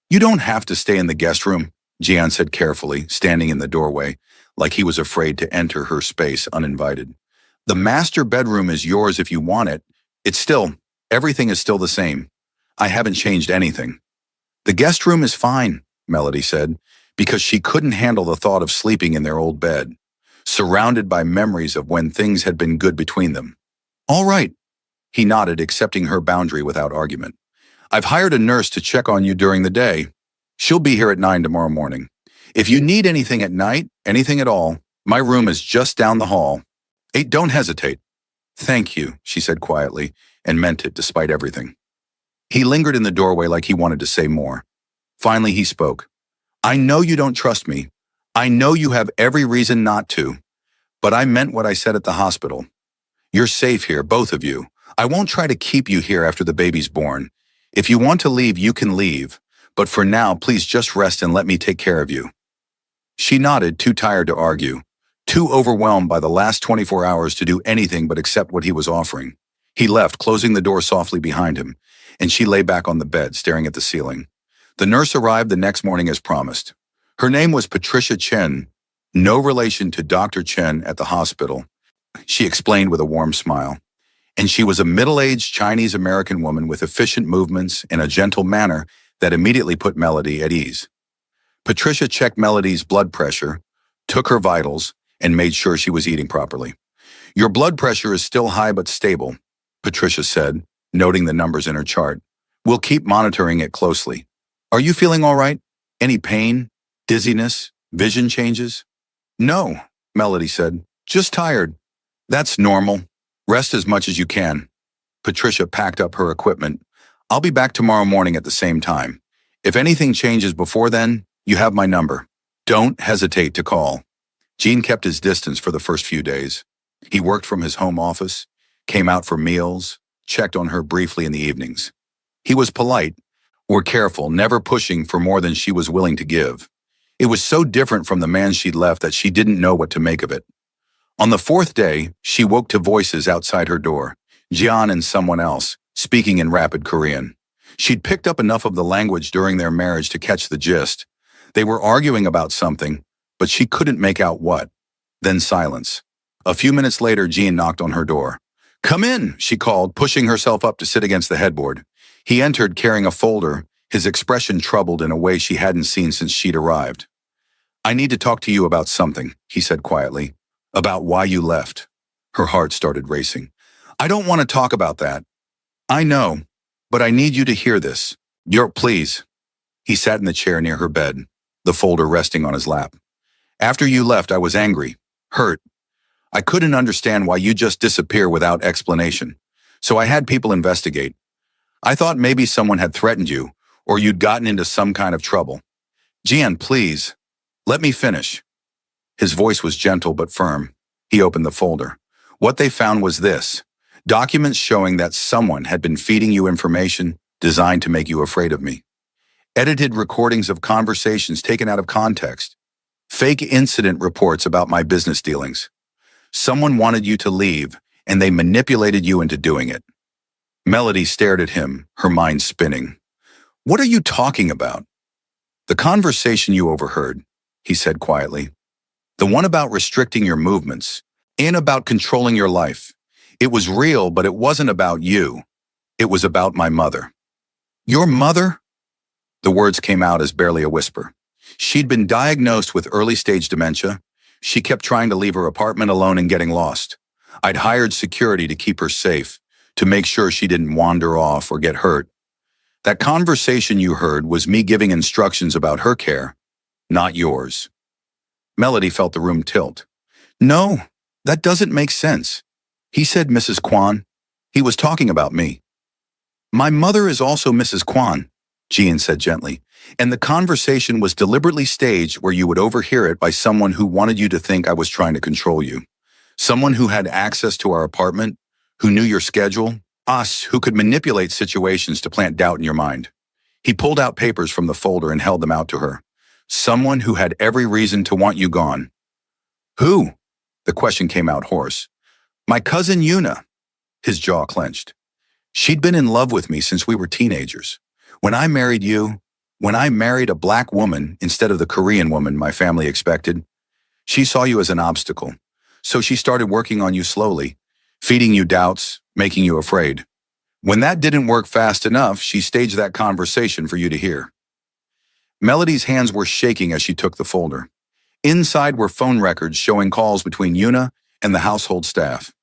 "You don't have to stay in the guest room," Jian said carefully, standing in the doorway, like he was afraid to enter her space uninvited. "The master bedroom is yours if you want it. Everything is still the same. I haven't changed anything." "The guest room is fine," Melody said, because she couldn't handle the thought of sleeping in their old bed, surrounded by memories of when things had been good between them. "All right," He nodded, accepting her boundary without argument. I've hired a nurse to check on you during the day. She'll be here at 9 tomorrow morning. If you need anything at night, anything at all, my room is just down the hall. Hey, don't hesitate. Thank you, she said quietly, and meant it despite everything. He lingered in the doorway like he wanted to say more. Finally, he spoke. I know you don't trust me. I know you have every reason not to. But I meant what I said at the hospital. You're safe here, both of you. I won't try to keep you here after the baby's born. If you want to leave, you can leave. But for now, please just rest and let me take care of you. She nodded, too tired to argue, too overwhelmed by the last 24 hours to do anything but accept what he was offering. He left, closing the door softly behind him, and she lay back on the bed, staring at the ceiling. The nurse arrived the next morning as promised. Her name was Patricia Chen, no relation to Dr. Chen at the hospital, she explained with a warm smile. And she was a middle-aged Chinese-American woman with efficient movements and a gentle manner that immediately put Melody at ease. Patricia checked Melody's blood pressure, took her vitals, and made sure she was eating properly. Your blood pressure is still high but stable, Patricia said, noting the numbers in her chart. We'll keep monitoring it closely. Are you feeling all right? Any pain, dizziness, vision changes? No, Melody said. Just tired. That's normal. Rest as much as you can. Patricia packed up her equipment. I'll be back tomorrow morning at the same time. If anything changes before then, you have my number. Don't hesitate to call. Gene kept his distance for the first few days. He worked from his home office, came out for meals, checked on her briefly in the evenings. He was polite, or careful, never pushing for more than she was willing to give. It was so different from the man she'd left that she didn't know what to make of it. On the fourth day, she woke to voices outside her door, Jian and someone else, speaking in rapid Korean. She'd picked up enough of the language during their marriage to catch the gist. They were arguing about something, but she couldn't make out what. Then silence. A few minutes later, Jean knocked on her door. Come in, she called, pushing herself up to sit against the headboard. He entered carrying a folder, his expression troubled in a way she hadn't seen since she'd arrived. I need to talk to you about something, he said quietly. About why you left. Her heart started racing. I don't want to talk about that. I know, but I need you to hear this. Please. He sat in the chair near her bed, the folder resting on his lap. After you left, I was angry, hurt. I couldn't understand why you just disappear without explanation. So I had people investigate. I thought maybe someone had threatened you, or you'd gotten into some kind of trouble. Jian, please, let me finish. His voice was gentle but firm. He opened the folder. What they found was this: documents showing that someone had been feeding you information designed to make you afraid of me. Edited recordings of conversations taken out of context. Fake incident reports about my business dealings. Someone wanted you to leave, and they manipulated you into doing it. Melody stared at him, her mind spinning. What are you talking about? The conversation you overheard, he said quietly. The one about restricting your movements, and about controlling your life. It was real, but it wasn't about you. It was about my mother. Your mother? The words came out as barely a whisper. She'd been diagnosed with early-stage dementia. She kept trying to leave her apartment alone and getting lost. I'd hired security to keep her safe, to make sure she didn't wander off or get hurt. That conversation you heard was me giving instructions about her care, not yours. Melody felt the room tilt. No, that doesn't make sense. He said Mrs. Kwan. He was talking about me. My mother is also Mrs. Kwan, Jean said gently, and the conversation was deliberately staged where you would overhear it by someone who wanted you to think I was trying to control you. Someone who had access to our apartment, who knew your schedule, us who could manipulate situations to plant doubt in your mind. He pulled out papers from the folder and held them out to her. Someone who had every reason to want you gone. Who? The question came out hoarse. My cousin Yuna. His jaw clenched. She'd been in love with me since we were teenagers. When I married you, when I married a black woman instead of the Korean woman my family expected, she saw you as an obstacle. So she started working on you slowly, feeding you doubts, making you afraid. When that didn't work fast enough, she staged that conversation for you to hear. Melody's hands were shaking as she took the folder. Inside were phone records showing calls between Yuna and the household staff.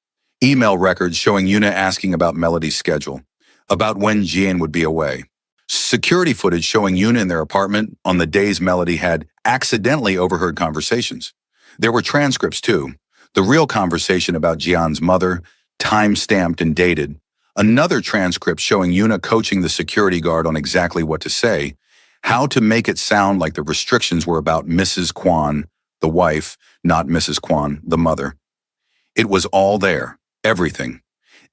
Email records showing Yuna asking about Melody's schedule, about when Jian would be away. Security footage showing Yuna in their apartment on the days Melody had accidentally overheard conversations. There were transcripts too. The real conversation about Jian's mother, time-stamped and dated. Another transcript showing Yuna coaching the security guard on exactly what to say, how to make it sound like the restrictions were about Mrs. Kwan, the wife, not Mrs. Kwan, the mother. It was all there, everything.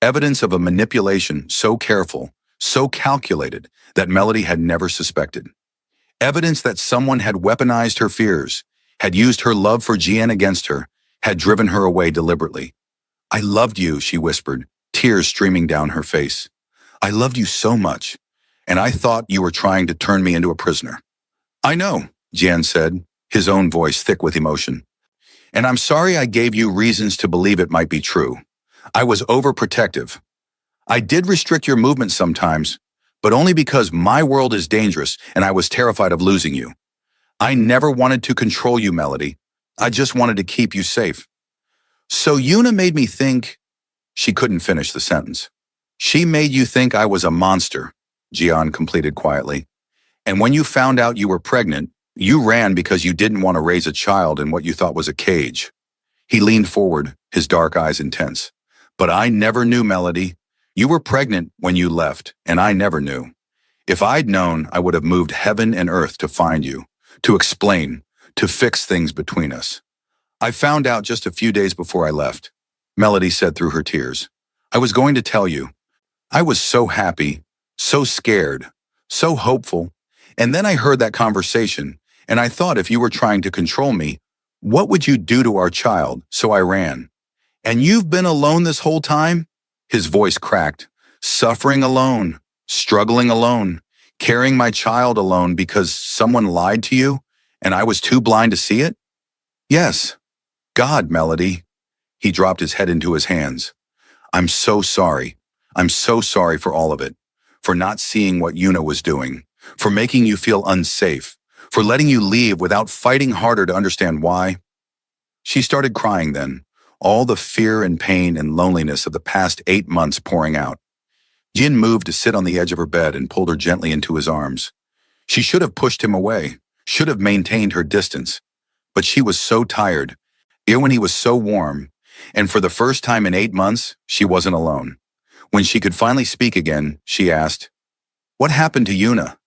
Evidence of a manipulation so careful, so calculated, that Melody had never suspected. Evidence that someone had weaponized her fears, had used her love for Jian against her, had driven her away deliberately. "I loved you," she whispered, tears streaming down her face. "I loved you so much, and I thought you were trying to turn me into a prisoner." "I know," Jian said, his own voice thick with emotion. "And I'm sorry I gave you reasons to believe it might be true. I was overprotective. I did restrict your movement sometimes, but only because my world is dangerous and I was terrified of losing you. I never wanted to control you, Melody. I just wanted to keep you safe." "So Yuna made me think—" She couldn't finish the sentence. "She made you think I was a monster," Jian completed quietly. "And when you found out you were pregnant, you ran because you didn't want to raise a child in what you thought was a cage." He leaned forward, his dark eyes intense. "But I never knew, Melody. You were pregnant when you left, and I never knew. If I'd known, I would have moved heaven and earth to find you, to explain, to fix things between us. I found out just a few days before I left," Melody said through her tears. "I was going to tell you. I was so happy, so scared, so hopeful. And then I heard that conversation, and I thought if you were trying to control me, what would you do to our child? So I ran. And you've been alone this whole time?" His voice cracked. "Suffering alone, struggling alone, carrying my child alone because someone lied to you, and I was too blind to see it?" "Yes. God, Melody." He dropped his head into his hands. "I'm so sorry. I'm so sorry for all of it. For not seeing what Yuna was doing. For making you feel unsafe. For letting you leave without fighting harder to understand why." She started crying then, all the fear and pain and loneliness of the past 8 months pouring out. Jin moved to sit on the edge of her bed and pulled her gently into his arms. She should have pushed him away, should have maintained her distance. But she was so tired, even when he was so warm, and for the first time in 8 months, she wasn't alone. When she could finally speak again, she asked, "What happened to Yuna?"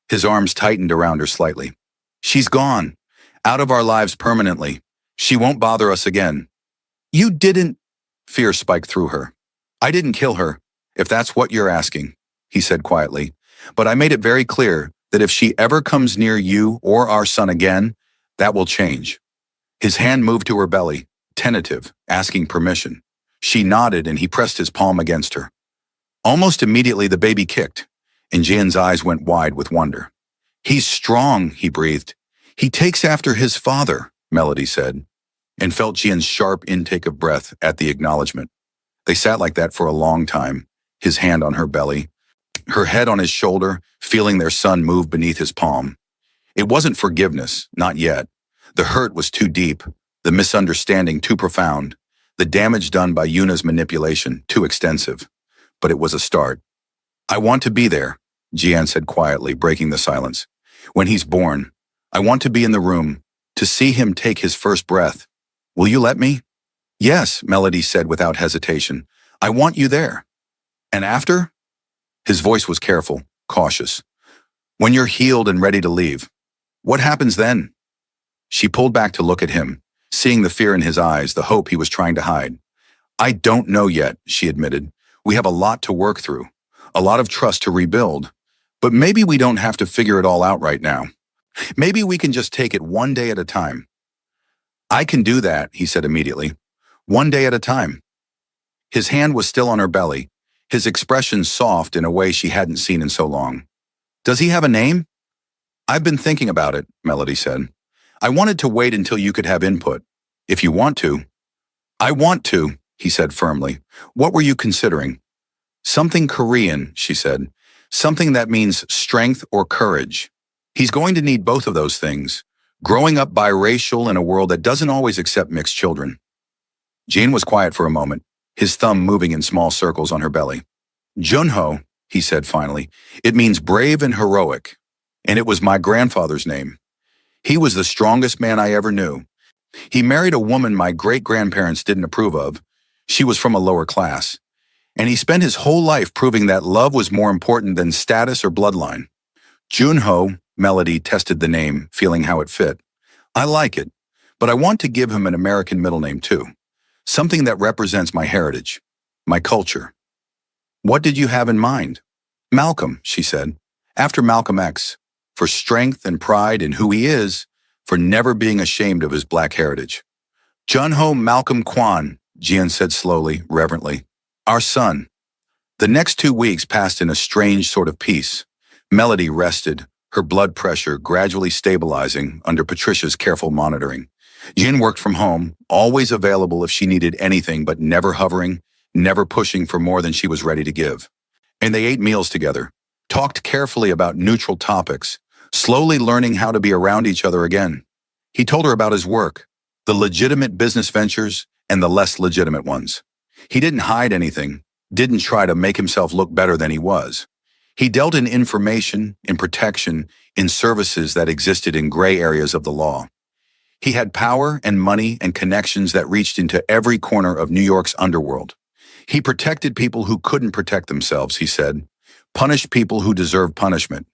His arms tightened around her slightly. "She's gone, out of our lives permanently. She won't bother us again." "You didn't—" Fear spiked through her. "I didn't kill her, if that's what you're asking," he said quietly. "But I made it very clear that if she ever comes near you or our son again, that will change." His hand moved to her belly, tentative, asking permission. She nodded and he pressed his palm against her. Almost immediately the baby kicked, and Jian's eyes went wide with wonder. "He's strong," he breathed. "He takes after his father," Melody said, and felt Jian's sharp intake of breath at the acknowledgement. They sat like that for a long time, his hand on her belly, her head on his shoulder, feeling their son move beneath his palm. It wasn't forgiveness, not yet. The hurt was too deep, the misunderstanding too profound, the damage done by Yuna's manipulation too extensive. But it was a start. "I want to be there," Jian said quietly, breaking the silence. "When he's born, I want to be in the room, to see him take his first breath. Will you let me?" "Yes," Melody said without hesitation. "I want you there." "And after?" His voice was careful, cautious. "When you're healed and ready to leave. What happens then?" She pulled back to look at him, seeing the fear in his eyes, the hope he was trying to hide. "I don't know yet," she admitted. "We have a lot to work through, a lot of trust to rebuild. But maybe we don't have to figure it all out right now. Maybe we can just take it one day at a time." "I can do that," he said immediately. "One day at a time." His hand was still on her belly, his expression soft in a way she hadn't seen in so long. "Does he have a name?" "I've been thinking about it," Melody said. "I wanted to wait until you could have input. If you want to." "I want to," he said firmly. "What were you considering?" "Something Korean," she said. "Something that means strength or courage. He's going to need both of those things, growing up biracial in a world that doesn't always accept mixed children." Jane was quiet for a moment, his thumb moving in small circles on her belly. Junho, he said finally, it means brave and heroic, and it was my grandfather's name. He was the strongest man I ever knew. He married a woman my great-grandparents didn't approve of. She was from a lower class. And he spent his whole life proving that love was more important than status or bloodline. Junho, Melody tested the name, feeling how it fit. I like it, but I want to give him an American middle name too. Something that represents my heritage, my culture. What did you have in mind? Malcolm, she said, after Malcolm X, for strength and pride in who he is, for never being ashamed of his black heritage. Junho Malcolm Kwan, Jian said slowly, reverently. Our son. The next 2 weeks passed in a strange sort of peace. Melody rested, her blood pressure gradually stabilizing under Patricia's careful monitoring. Jin worked from home, always available if she needed anything but never hovering, never pushing for more than she was ready to give. And they ate meals together, talked carefully about neutral topics, slowly learning how to be around each other again. He told her about his work, the legitimate business ventures and the less legitimate ones. He didn't hide anything, didn't try to make himself look better than he was. He dealt in information, in protection, in services that existed in gray areas of the law. He had power and money and connections that reached into every corner of New York's underworld. He protected people who couldn't protect themselves, he said, punished people who deserved punishment.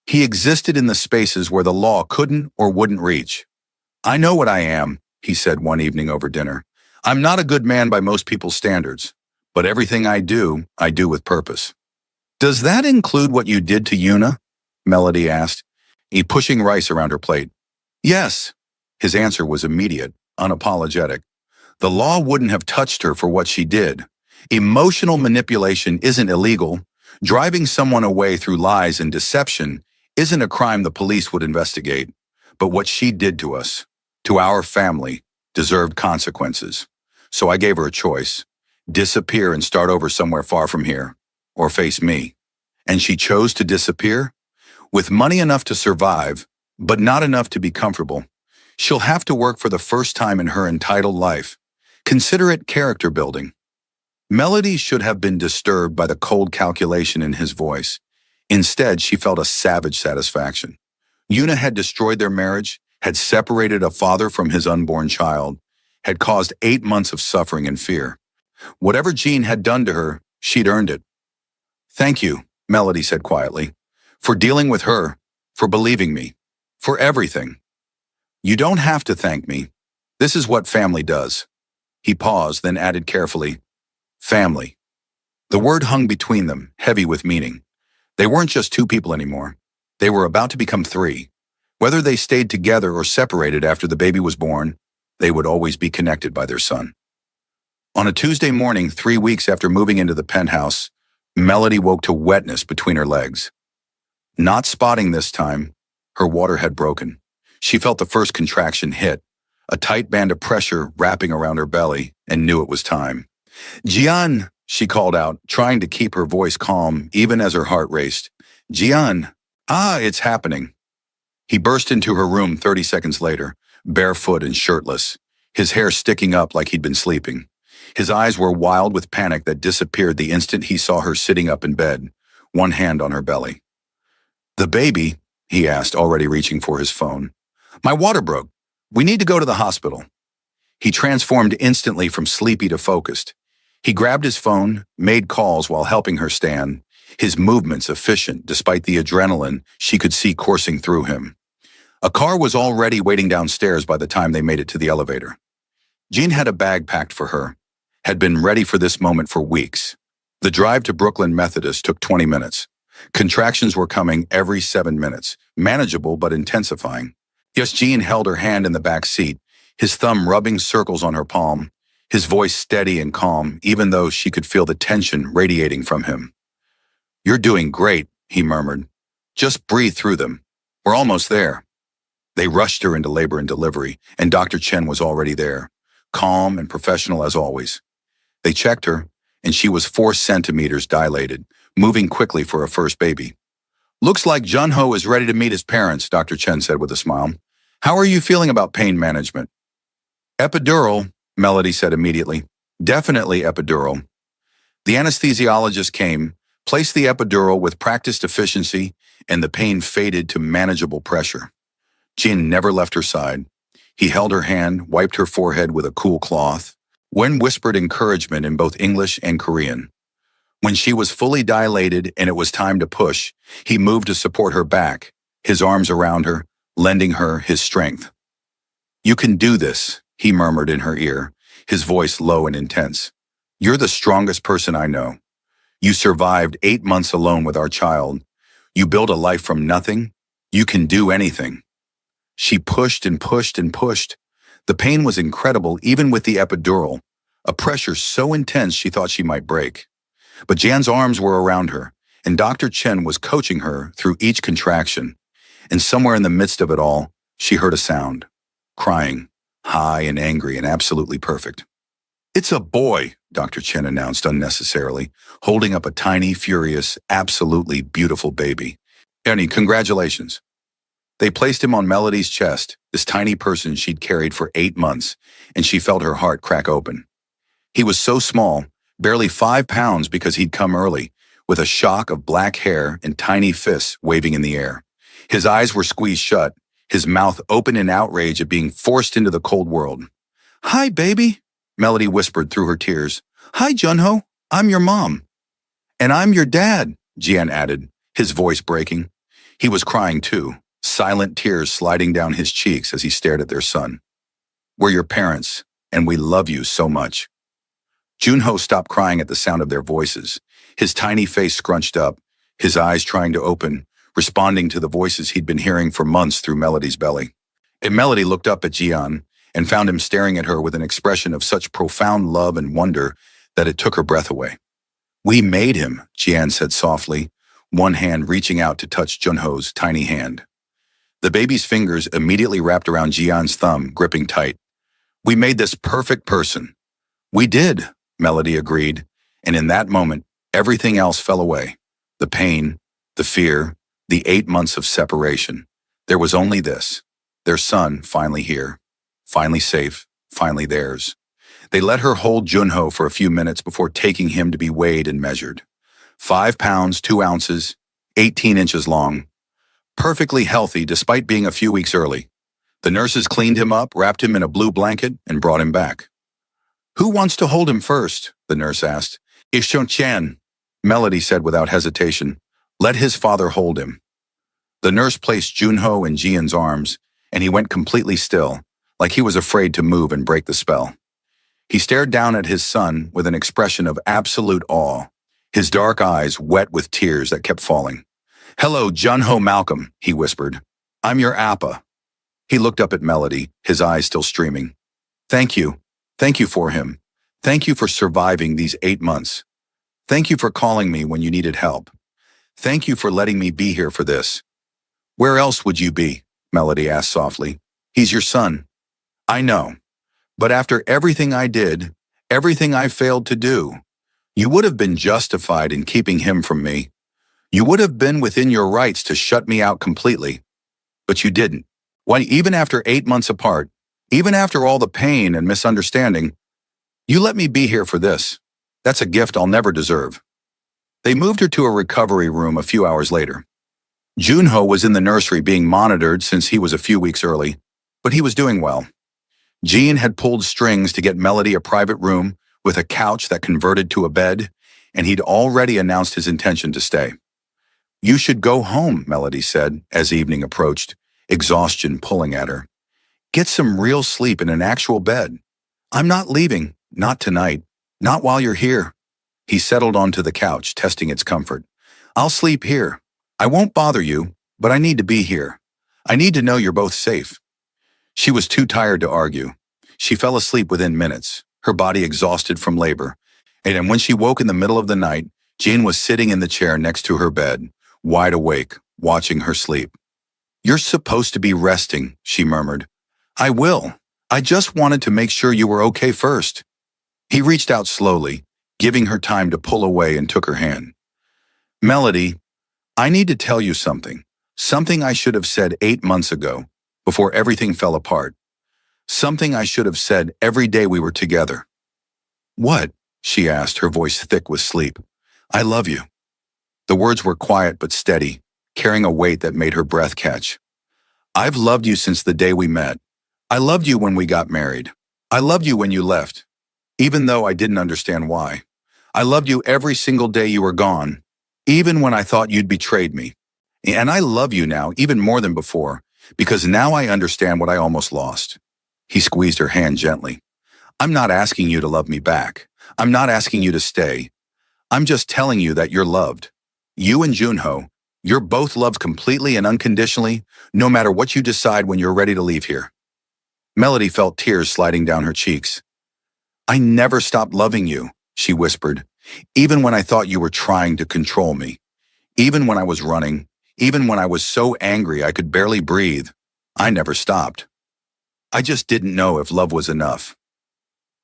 He existed in the spaces where the law couldn't or wouldn't reach. I know what I am, he said one evening over dinner. I'm not a good man by most people's standards, but everything I do with purpose. Does that include what you did to Yuna? Melody asked, pushing rice around her plate. Yes. His answer was immediate, unapologetic. The law wouldn't have touched her for what she did. Emotional manipulation isn't illegal. Driving someone away through lies and deception isn't a crime the police would investigate. But what she did to us, to our family, deserved consequences. So I gave her a choice. Disappear and start over somewhere far from here, or face me. And she chose to disappear? With money enough to survive, but not enough to be comfortable. She'll have to work for the first time in her entitled life. Consider it character building. Melody should have been disturbed by the cold calculation in his voice. Instead, she felt a savage satisfaction. Yuna had destroyed their marriage, had separated a father from his unborn child, had caused 8 months of suffering and fear. Whatever Jean had done to her, she'd earned it. Thank you, Melody said quietly, for dealing with her, for believing me, for everything. You don't have to thank me. This is what family does. He paused, then added carefully, family. The word hung between them, heavy with meaning. They weren't just 2 people anymore. They were about to become 3. Whether they stayed together or separated after the baby was born, they would always be connected by their son. On a Tuesday morning, 3 weeks after moving into the penthouse, Melody woke to wetness between her legs. Not spotting this time, her water had broken. She felt the first contraction hit, a tight band of pressure wrapping around her belly, and knew it was time. Jian, she called out, trying to keep her voice calm even as her heart raced. Jian, it's happening. He burst into her room 30 seconds later, barefoot and shirtless, his hair sticking up like he'd been sleeping. His eyes were wild with panic that disappeared the instant he saw her sitting up in bed, one hand on her belly. The baby, he asked, already reaching for his phone. My water broke. We need to go to the hospital. He transformed instantly from sleepy to focused. He grabbed his phone, made calls while helping her stand, his movements efficient despite the adrenaline she could see coursing through him. A car was already waiting downstairs by the time they made it to the elevator. Jean had a bag packed for her, had been ready for this moment for weeks. The drive to Brooklyn Methodist took 20 minutes. Contractions were coming every 7 minutes, manageable but intensifying. Yes, Jean held her hand in the back seat, his thumb rubbing circles on her palm, his voice steady and calm, even though she could feel the tension radiating from him. You're doing great, he murmured. Just breathe through them. We're almost there. They rushed her into labor and delivery, and Dr. Chen was already there, calm and professional as always. They checked her, and she was 4 centimeters dilated, moving quickly for a first baby. Looks like Junho is ready to meet his parents, Dr. Chen said with a smile. How are you feeling about pain management? Epidural, Melody said immediately. Definitely epidural. The anesthesiologist came, placed the epidural with practiced efficiency, and the pain faded to manageable pressure. Jin never left her side. He held her hand, wiped her forehead with a cool cloth. Wen whispered encouragement in both English and Korean. When she was fully dilated and it was time to push, he moved to support her back, his arms around her, lending her his strength. "You can do this," he murmured in her ear, his voice low and intense. "You're the strongest person I know. You survived 8 months alone with our child. You built a life from nothing. You can do anything." She pushed and pushed and pushed. The pain was incredible even with the epidural, a pressure so intense she thought she might break. But Jan's arms were around her, and Dr. Chen was coaching her through each contraction. And somewhere in the midst of it all, she heard a sound. Crying, high and angry and absolutely perfect. "It's a boy," Dr. Chen announced unnecessarily, holding up a tiny, furious, absolutely beautiful baby. "Ernie, congratulations." They placed him on Melody's chest, this tiny person she'd carried for 8 months, and she felt her heart crack open. He was so small, barely 5 pounds because he'd come early, with a shock of black hair and tiny fists waving in the air. His eyes were squeezed shut, his mouth open in outrage at being forced into the cold world. "Hi, baby," Melody whispered through her tears. "Hi, Junho. I'm your mom." "And I'm your dad," Jian added, his voice breaking. He was crying too, silent tears sliding down his cheeks as he stared at their son. "We're your parents, and we love you so much." Junho stopped crying at the sound of their voices, his tiny face scrunched up, his eyes trying to open, responding to the voices he'd been hearing for months through Melody's belly. And Melody looked up at Jian and found him staring at her with an expression of such profound love and wonder that it took her breath away. "We made him," Jian said softly, one hand reaching out to touch Junho's tiny hand. The baby's fingers immediately wrapped around Jian's thumb, gripping tight. "We made this perfect person." "We did," Melody agreed, and in that moment, everything else fell away. The pain, the fear, the 8 months of separation. There was only this, their son finally here, finally safe, finally theirs. They let her hold Junho for a few minutes before taking him to be weighed and measured. 5 pounds, 2 ounces, 18 inches long. Perfectly healthy despite being a few weeks early. The nurses cleaned him up, wrapped him in a blue blanket, and brought him back. "Who wants to hold him first?" the nurse asked. "Ishon-chan," Melody said without hesitation. "Let his father hold him." The nurse placed Junho in Jian's arms, and he went completely still, like he was afraid to move and break the spell. He stared down at his son with an expression of absolute awe, his dark eyes wet with tears that kept falling. "Hello, Junho Malcolm," he whispered. "I'm your appa." He looked up at Melody, his eyes still streaming. "Thank you. Thank you for him. Thank you for surviving these 8 months. Thank you for calling me when you needed help. Thank you for letting me be here for this." "Where else would you be?" Melody asked softly. "He's your son." "I know. But after everything I did, everything I failed to do, you would have been justified in keeping him from me. You would have been within your rights to shut me out completely. But you didn't. Why, even after 8 months apart, even after all the pain and misunderstanding, you let me be here for this. That's a gift I'll never deserve." They moved her to a recovery room a few hours later. Junho was in the nursery being monitored since he was a few weeks early, but he was doing well. Jean had pulled strings to get Melody a private room with a couch that converted to a bed, and he'd already announced his intention to stay. "You should go home," Melody said as evening approached, exhaustion pulling at her. "Get some real sleep in an actual bed. I'm not leaving, not tonight, not while you're here." He settled onto the couch, testing its comfort. "I'll sleep here. I won't bother you, but I need to be here. I need to know you're both safe." She was too tired to argue. She fell asleep within minutes, her body exhausted from labor. And when she woke in the middle of the night, Jean was sitting in the chair next to her bed, wide awake, watching her sleep. "You're supposed to be resting," she murmured. "I will. I just wanted to make sure you were okay first." He reached out slowly, giving her time to pull away, and took her hand. "Melody, I need to tell you something. Something I should have said 8 months ago, before everything fell apart. Something I should have said every day we were together." What? She asked, her voice thick with sleep. I love you. The words were quiet but steady, carrying a weight that made her breath catch. I've loved you since the day we met. I loved you when we got married. I loved you when you left, even though I didn't understand why. I loved you every single day you were gone, even when I thought you'd betrayed me. And I love you now even more than before, because now I understand what I almost lost. He squeezed her hand gently. I'm not asking you to love me back. I'm not asking you to stay. I'm just telling you that you're loved. You and Junho, you're both loved completely and unconditionally, no matter what you decide when you're ready to leave here. Melody felt tears sliding down her cheeks. I never stopped loving you, she whispered, even when I thought you were trying to control me. Even when I was running, even when I was so angry I could barely breathe, I never stopped. I just didn't know if love was enough.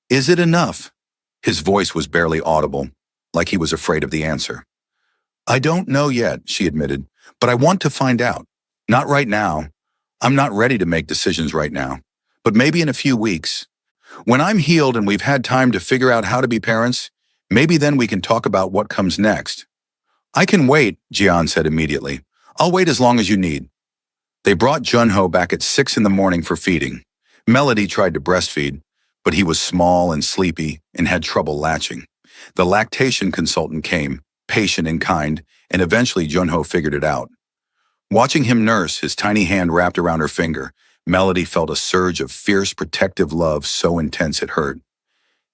Is it enough? His voice was barely audible, like he was afraid of the answer. I don't know yet, she admitted, but I want to find out. Not right now. I'm not ready to make decisions right now, but maybe in a few weeks. When I'm healed and we've had time to figure out how to be parents, maybe then we can talk about what comes next. I can wait, Jian said immediately. I'll wait as long as you need. They brought Junho back at 6 in the morning for feeding. Melody tried to breastfeed, but he was small and sleepy and had trouble latching. The lactation consultant came, patient and kind, and eventually Junho figured it out. Watching him nurse, his tiny hand wrapped around her finger, Melody felt a surge of fierce, protective love so intense it hurt.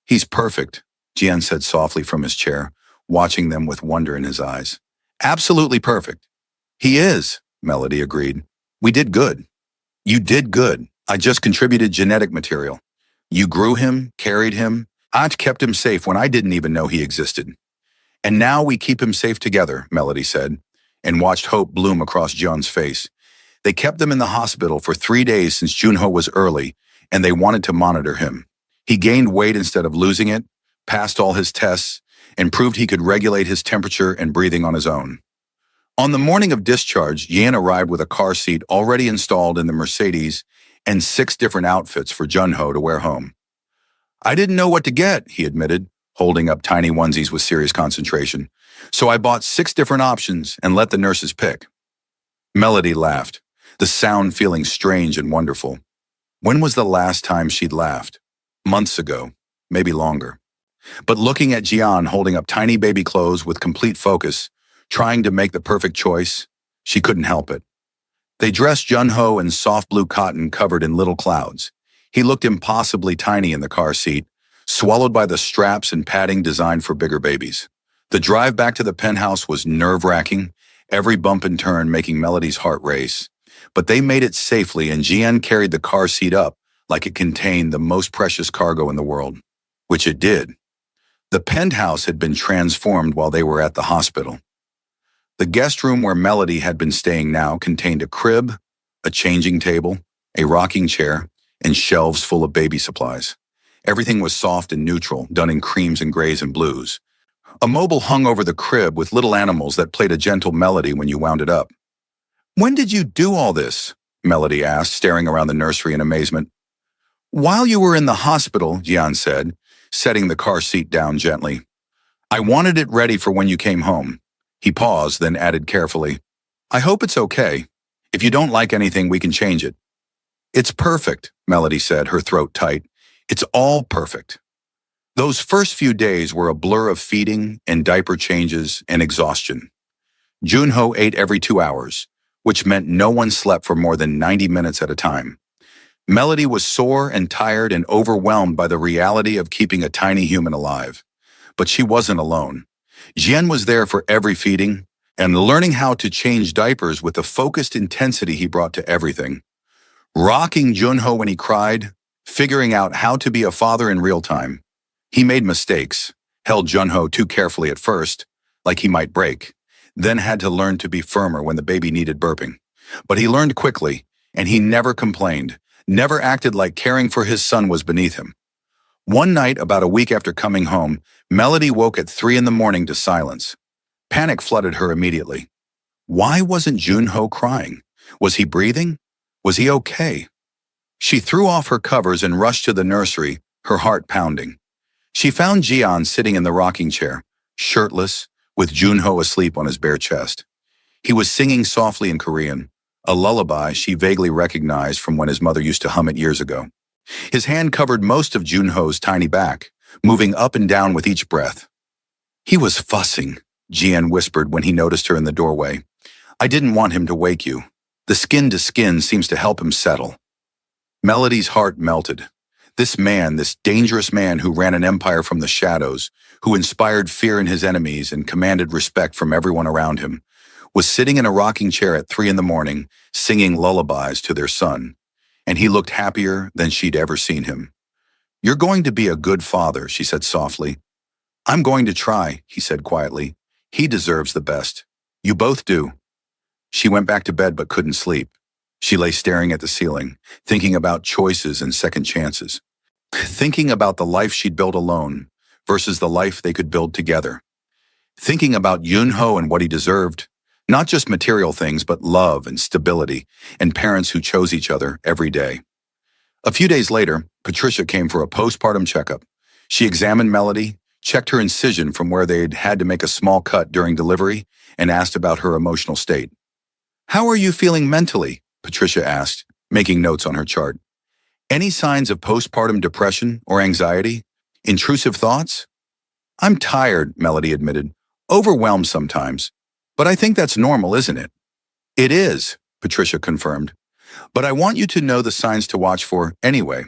He's perfect, Jian said softly from his chair, watching them with wonder in his eyes. Absolutely perfect. He is, Melody agreed. We did good. You did good. I just contributed genetic material. You grew him, carried him. I kept him safe when I didn't even know he existed. And now we keep him safe together, Melody said, and watched hope bloom across John's face. They kept them in the hospital for 3 days since Junho was early, and they wanted to monitor him. He gained weight instead of losing it, passed all his tests, and proved he could regulate his temperature and breathing on his own. On the morning of discharge, Yan arrived with a car seat already installed in the Mercedes and 6 different outfits for Junho to wear home. I didn't know what to get, he admitted, holding up tiny onesies with serious concentration. So I bought 6 different options and let the nurses pick. Melody laughed, the sound feeling strange and wonderful. When was the last time she'd laughed? Months ago, maybe longer. But looking at Jian holding up tiny baby clothes with complete focus, trying to make the perfect choice, she couldn't help it. They dressed Junho in soft blue cotton covered in little clouds. He looked impossibly tiny in the car seat, swallowed by the straps and padding designed for bigger babies. The drive back to the penthouse was nerve-wracking, every bump and turn making Melody's heart race. But they made it safely, and Jian carried the car seat up like it contained the most precious cargo in the world, which it did. The penthouse had been transformed while they were at the hospital. The guest room where Melody had been staying now contained a crib, a changing table, a rocking chair, and shelves full of baby supplies. Everything was soft and neutral, done in creams and grays and blues. A mobile hung over the crib with little animals that played a gentle melody when you wound it up. When did you do all this? Melody asked, staring around the nursery in amazement. While you were in the hospital, Jian said, setting the car seat down gently. I wanted it ready for when you came home. He paused, then added carefully, I hope it's okay. If you don't like anything, we can change it. It's perfect, Melody said, her throat tight. It's all perfect. Those first few days were a blur of feeding and diaper changes and exhaustion. Junho ate every 2 hours, which meant no one slept for more than 90 minutes at a time. Melody was sore and tired and overwhelmed by the reality of keeping a tiny human alive. But she wasn't alone. Jian was there for every feeding and learning how to change diapers with the focused intensity he brought to everything. Rocking Junho when he cried, figuring out how to be a father in real time. He made mistakes, held Junho too carefully at first, like he might break, then had to learn to be firmer when the baby needed burping. But he learned quickly, and he never complained, never acted like caring for his son was beneath him. One night, about a week after coming home, Melody woke at 3 in the morning to silence. Panic flooded her immediately. Why wasn't Junho crying? Was he breathing? Was he okay? She threw off her covers and rushed to the nursery, her heart pounding. She found Jian sitting in the rocking chair, shirtless, with Junho asleep on his bare chest. He was singing softly in Korean, a lullaby she vaguely recognized from when his mother used to hum it years ago. His hand covered most of Junho's tiny back, moving up and down with each breath. He was fussing, Jian whispered when he noticed her in the doorway. I didn't want him to wake you. The skin-to-skin seems to help him settle. Melody's heart melted. This man, this dangerous man who ran an empire from the shadows, who inspired fear in his enemies and commanded respect from everyone around him, was sitting in a rocking chair at 3 a.m, singing lullabies to their son, and he looked happier than she'd ever seen him. You're going to be a good father, she said softly. I'm going to try, he said quietly. He deserves the best. You both do. She went back to bed but couldn't sleep. She lay staring at the ceiling, thinking about choices and second chances. Thinking about the life she'd built alone versus the life they could build together. Thinking about Yunho and what he deserved. Not just material things, but love and stability, and parents who chose each other every day. A few days later, Patricia came for a postpartum checkup. She examined Melody, checked her incision from where they'd had to make a small cut during delivery, and asked about her emotional state. How are you feeling mentally? Patricia asked, making notes on her chart. Any signs of postpartum depression or anxiety? Intrusive thoughts? I'm tired, Melody admitted. Overwhelmed sometimes. But I think that's normal, isn't it? It is, Patricia confirmed. But I want you to know the signs to watch for anyway.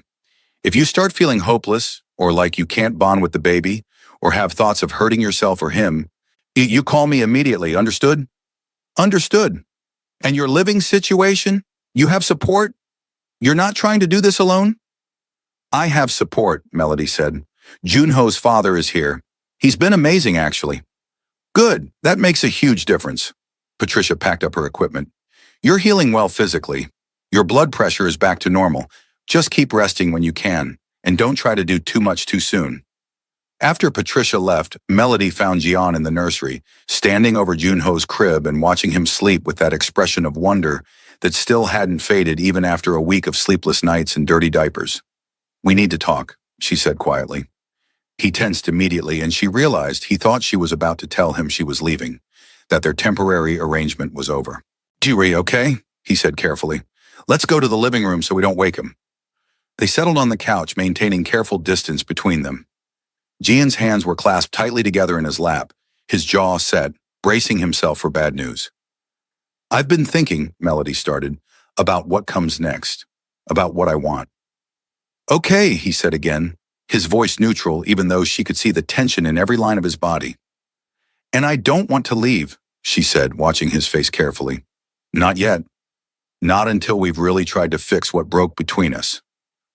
If you start feeling hopeless, or like you can't bond with the baby, or have thoughts of hurting yourself or him, you call me immediately, understood? Understood. And your living situation? You have support? You're not trying to do this alone? I have support, Melody said. Junho's father is here. He's been amazing, actually. Good, that makes a huge difference. Patricia packed up her equipment. You're healing well physically. Your blood pressure is back to normal. Just keep resting when you can, and don't try to do too much too soon. After Patricia left, Melody found Jian in the nursery, standing over Junho's crib and watching him sleep with that expression of wonder that still hadn't faded even after a week of sleepless nights and dirty diapers. We need to talk, she said quietly. He tensed immediately, and she realized he thought she was about to tell him she was leaving, that their temporary arrangement was over. Jiri, okay? He said carefully. Let's go to the living room so we don't wake him. They settled on the couch, maintaining careful distance between them. Jian's hands were clasped tightly together in his lap, his jaw set, bracing himself for bad news. I've been thinking, Melody started, about what comes next, about what I want. Okay, he said again, his voice neutral even though she could see the tension in every line of his body. And I don't want to leave, she said, watching his face carefully. Not yet. Not until we've really tried to fix what broke between us.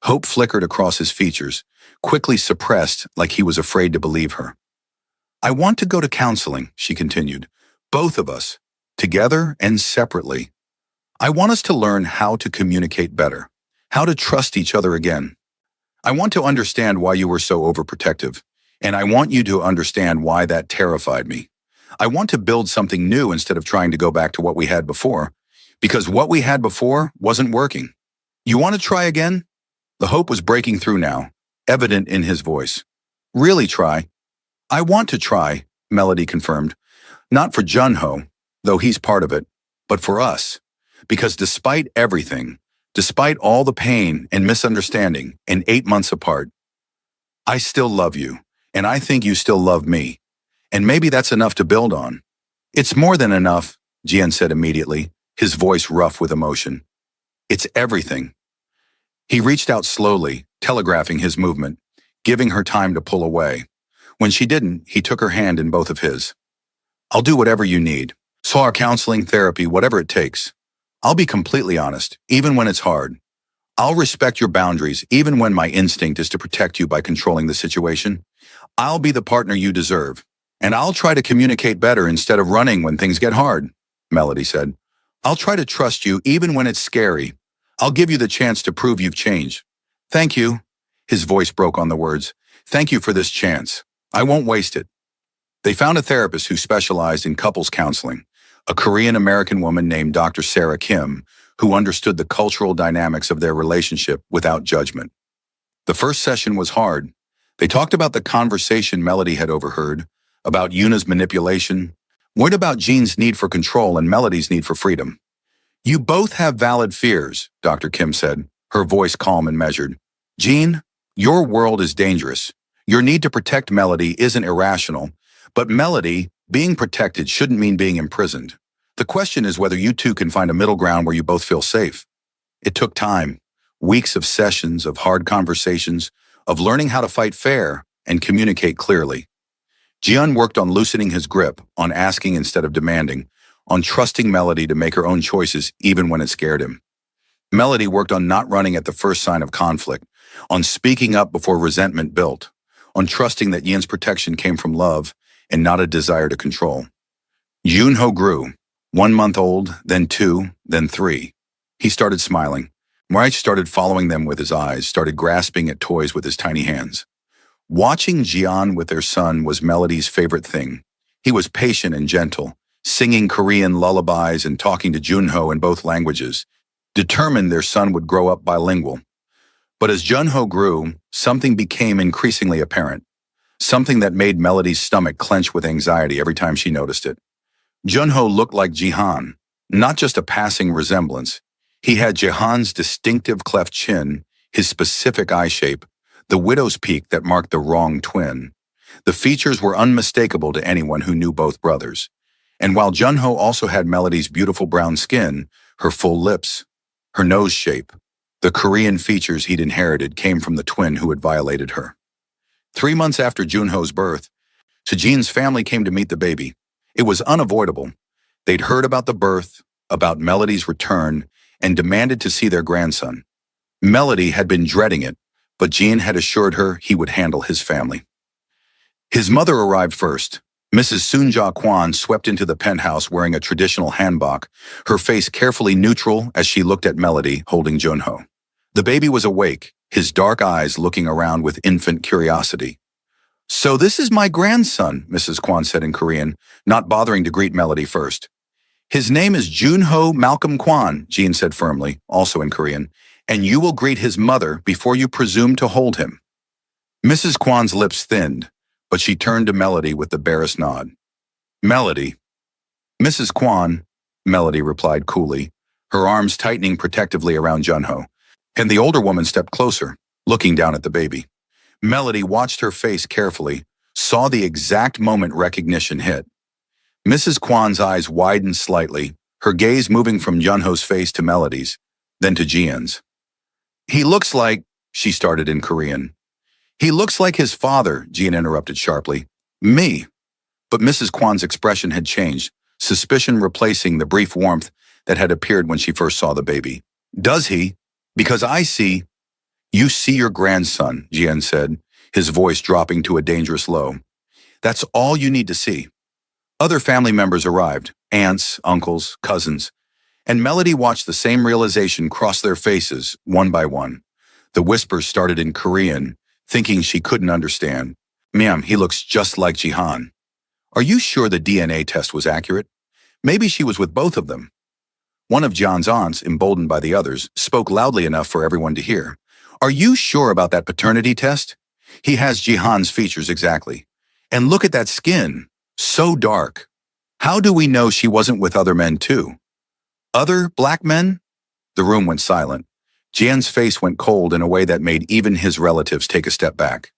Hope flickered across his features, quickly suppressed like he was afraid to believe her. I want to go to counseling, she continued. Both of us, together and separately. I want us to learn how to communicate better, how to trust each other again. I want to understand why you were so overprotective, and I want you to understand why that terrified me. I want to build something new instead of trying to go back to what we had before, because what we had before wasn't working. You want to try again? The hope was breaking through now, evident in his voice. Really try? I want to try, Melody confirmed. Not for Junho, though he's part of it, but for us. Because despite everything, despite all the pain and misunderstanding and 8 months apart, I still love you, and I think you still love me. And maybe that's enough to build on. It's more than enough, Jian said immediately, his voice rough with emotion. It's everything. He reached out slowly, telegraphing his movement, giving her time to pull away. When she didn't, he took her hand in both of his. I'll do whatever you need. SAR, counseling, therapy, whatever it takes. I'll be completely honest, even when it's hard. I'll respect your boundaries, even when my instinct is to protect you by controlling the situation. I'll be the partner you deserve. And I'll try to communicate better instead of running when things get hard, Melody said. I'll try to trust you even when it's scary. I'll give you the chance to prove you've changed. Thank you. His voice broke on the words. Thank you for this chance. I won't waste it. They found a therapist who specialized in couples counseling, a Korean-American woman named Dr. Sarah Kim, who understood the cultural dynamics of their relationship without judgment. The first session was hard. They talked about the conversation Melody had overheard, about Yuna's manipulation, what about Jean's need for control and Melody's need for freedom. You both have valid fears, Dr. Kim said, her voice calm and measured. Jean, your world is dangerous. Your need to protect Melody isn't irrational, but Melody, being protected shouldn't mean being imprisoned. The question is whether you two can find a middle ground where you both feel safe. It took time, weeks of sessions, of hard conversations, of learning how to fight fair and communicate clearly. Jian worked on loosening his grip, on asking instead of demanding, on trusting Melody to make her own choices even when it scared him. Melody worked on not running at the first sign of conflict, on speaking up before resentment built, on trusting that Yin's protection came from love and not a desire to control. Junho grew, 1 month old, then 2, then 3. He started smiling. Moich started following them with his eyes, started grasping at toys with his tiny hands. Watching Jian with their son was Melody's favorite thing. He was patient and gentle, singing Korean lullabies and talking to Junho in both languages, determined their son would grow up bilingual. But as Junho grew, something became increasingly apparent, something that made Melody's stomach clench with anxiety every time she noticed it. Junho looked like Jihan, not just a passing resemblance. He had Jihan's distinctive cleft chin, his specific eye shape, the widow's peak that marked the wrong twin. The features were unmistakable to anyone who knew both brothers. And while Junho also had Melody's beautiful brown skin, her full lips, her nose shape, the Korean features he'd inherited came from the twin who had violated her. 3 months after Junho's birth, Sejin's family came to meet the baby. It was unavoidable. They'd heard about the birth, about Melody's return, and demanded to see their grandson. Melody had been dreading it, but Jean had assured her he would handle his family. His mother arrived first. Mrs. Soonja Kwan swept into the penthouse wearing a traditional hanbok, her face carefully neutral as she looked at Melody holding Junho. The baby was awake, his dark eyes looking around with infant curiosity. "So this is my grandson," Mrs. Kwan said in Korean, not bothering to greet Melody first. "His name is Junho Malcolm Kwan," Jean said firmly, also in Korean, "and you will greet his mother before you presume to hold him." Mrs. Kwan's lips thinned, but she turned to Melody with the barest nod. "Melody." "Mrs. Kwan," Melody replied coolly, her arms tightening protectively around Junho, and the older woman stepped closer, looking down at the baby. Melody watched her face carefully, saw the exact moment recognition hit. Mrs. Kwan's eyes widened slightly, her gaze moving from Junho's face to Melody's, then to Jian's. "He looks like," she started in Korean. "He looks like his father," Jian interrupted sharply. "Me." But Mrs. Kwan's expression had changed, suspicion replacing the brief warmth that had appeared when she first saw the baby. "Does he? Because I see—" "You see your grandson," Jian said, his voice dropping to a dangerous low. "That's all you need to see." Other family members arrived, aunts, uncles, cousins, and Melody watched the same realization cross their faces, one by one. The whispers started in Korean, thinking she couldn't understand. "Ma'am, he looks just like Jihan." "Are you sure the DNA test was accurate? Maybe she was with both of them." One of John's aunts, emboldened by the others, spoke loudly enough for everyone to hear. "Are you sure about that paternity test? He has Jihan's features exactly. And look at that skin. So dark. How do we know she wasn't with other men too?" "Other black men?" The room went silent. Jian's face went cold in a way that made even his relatives take a step back.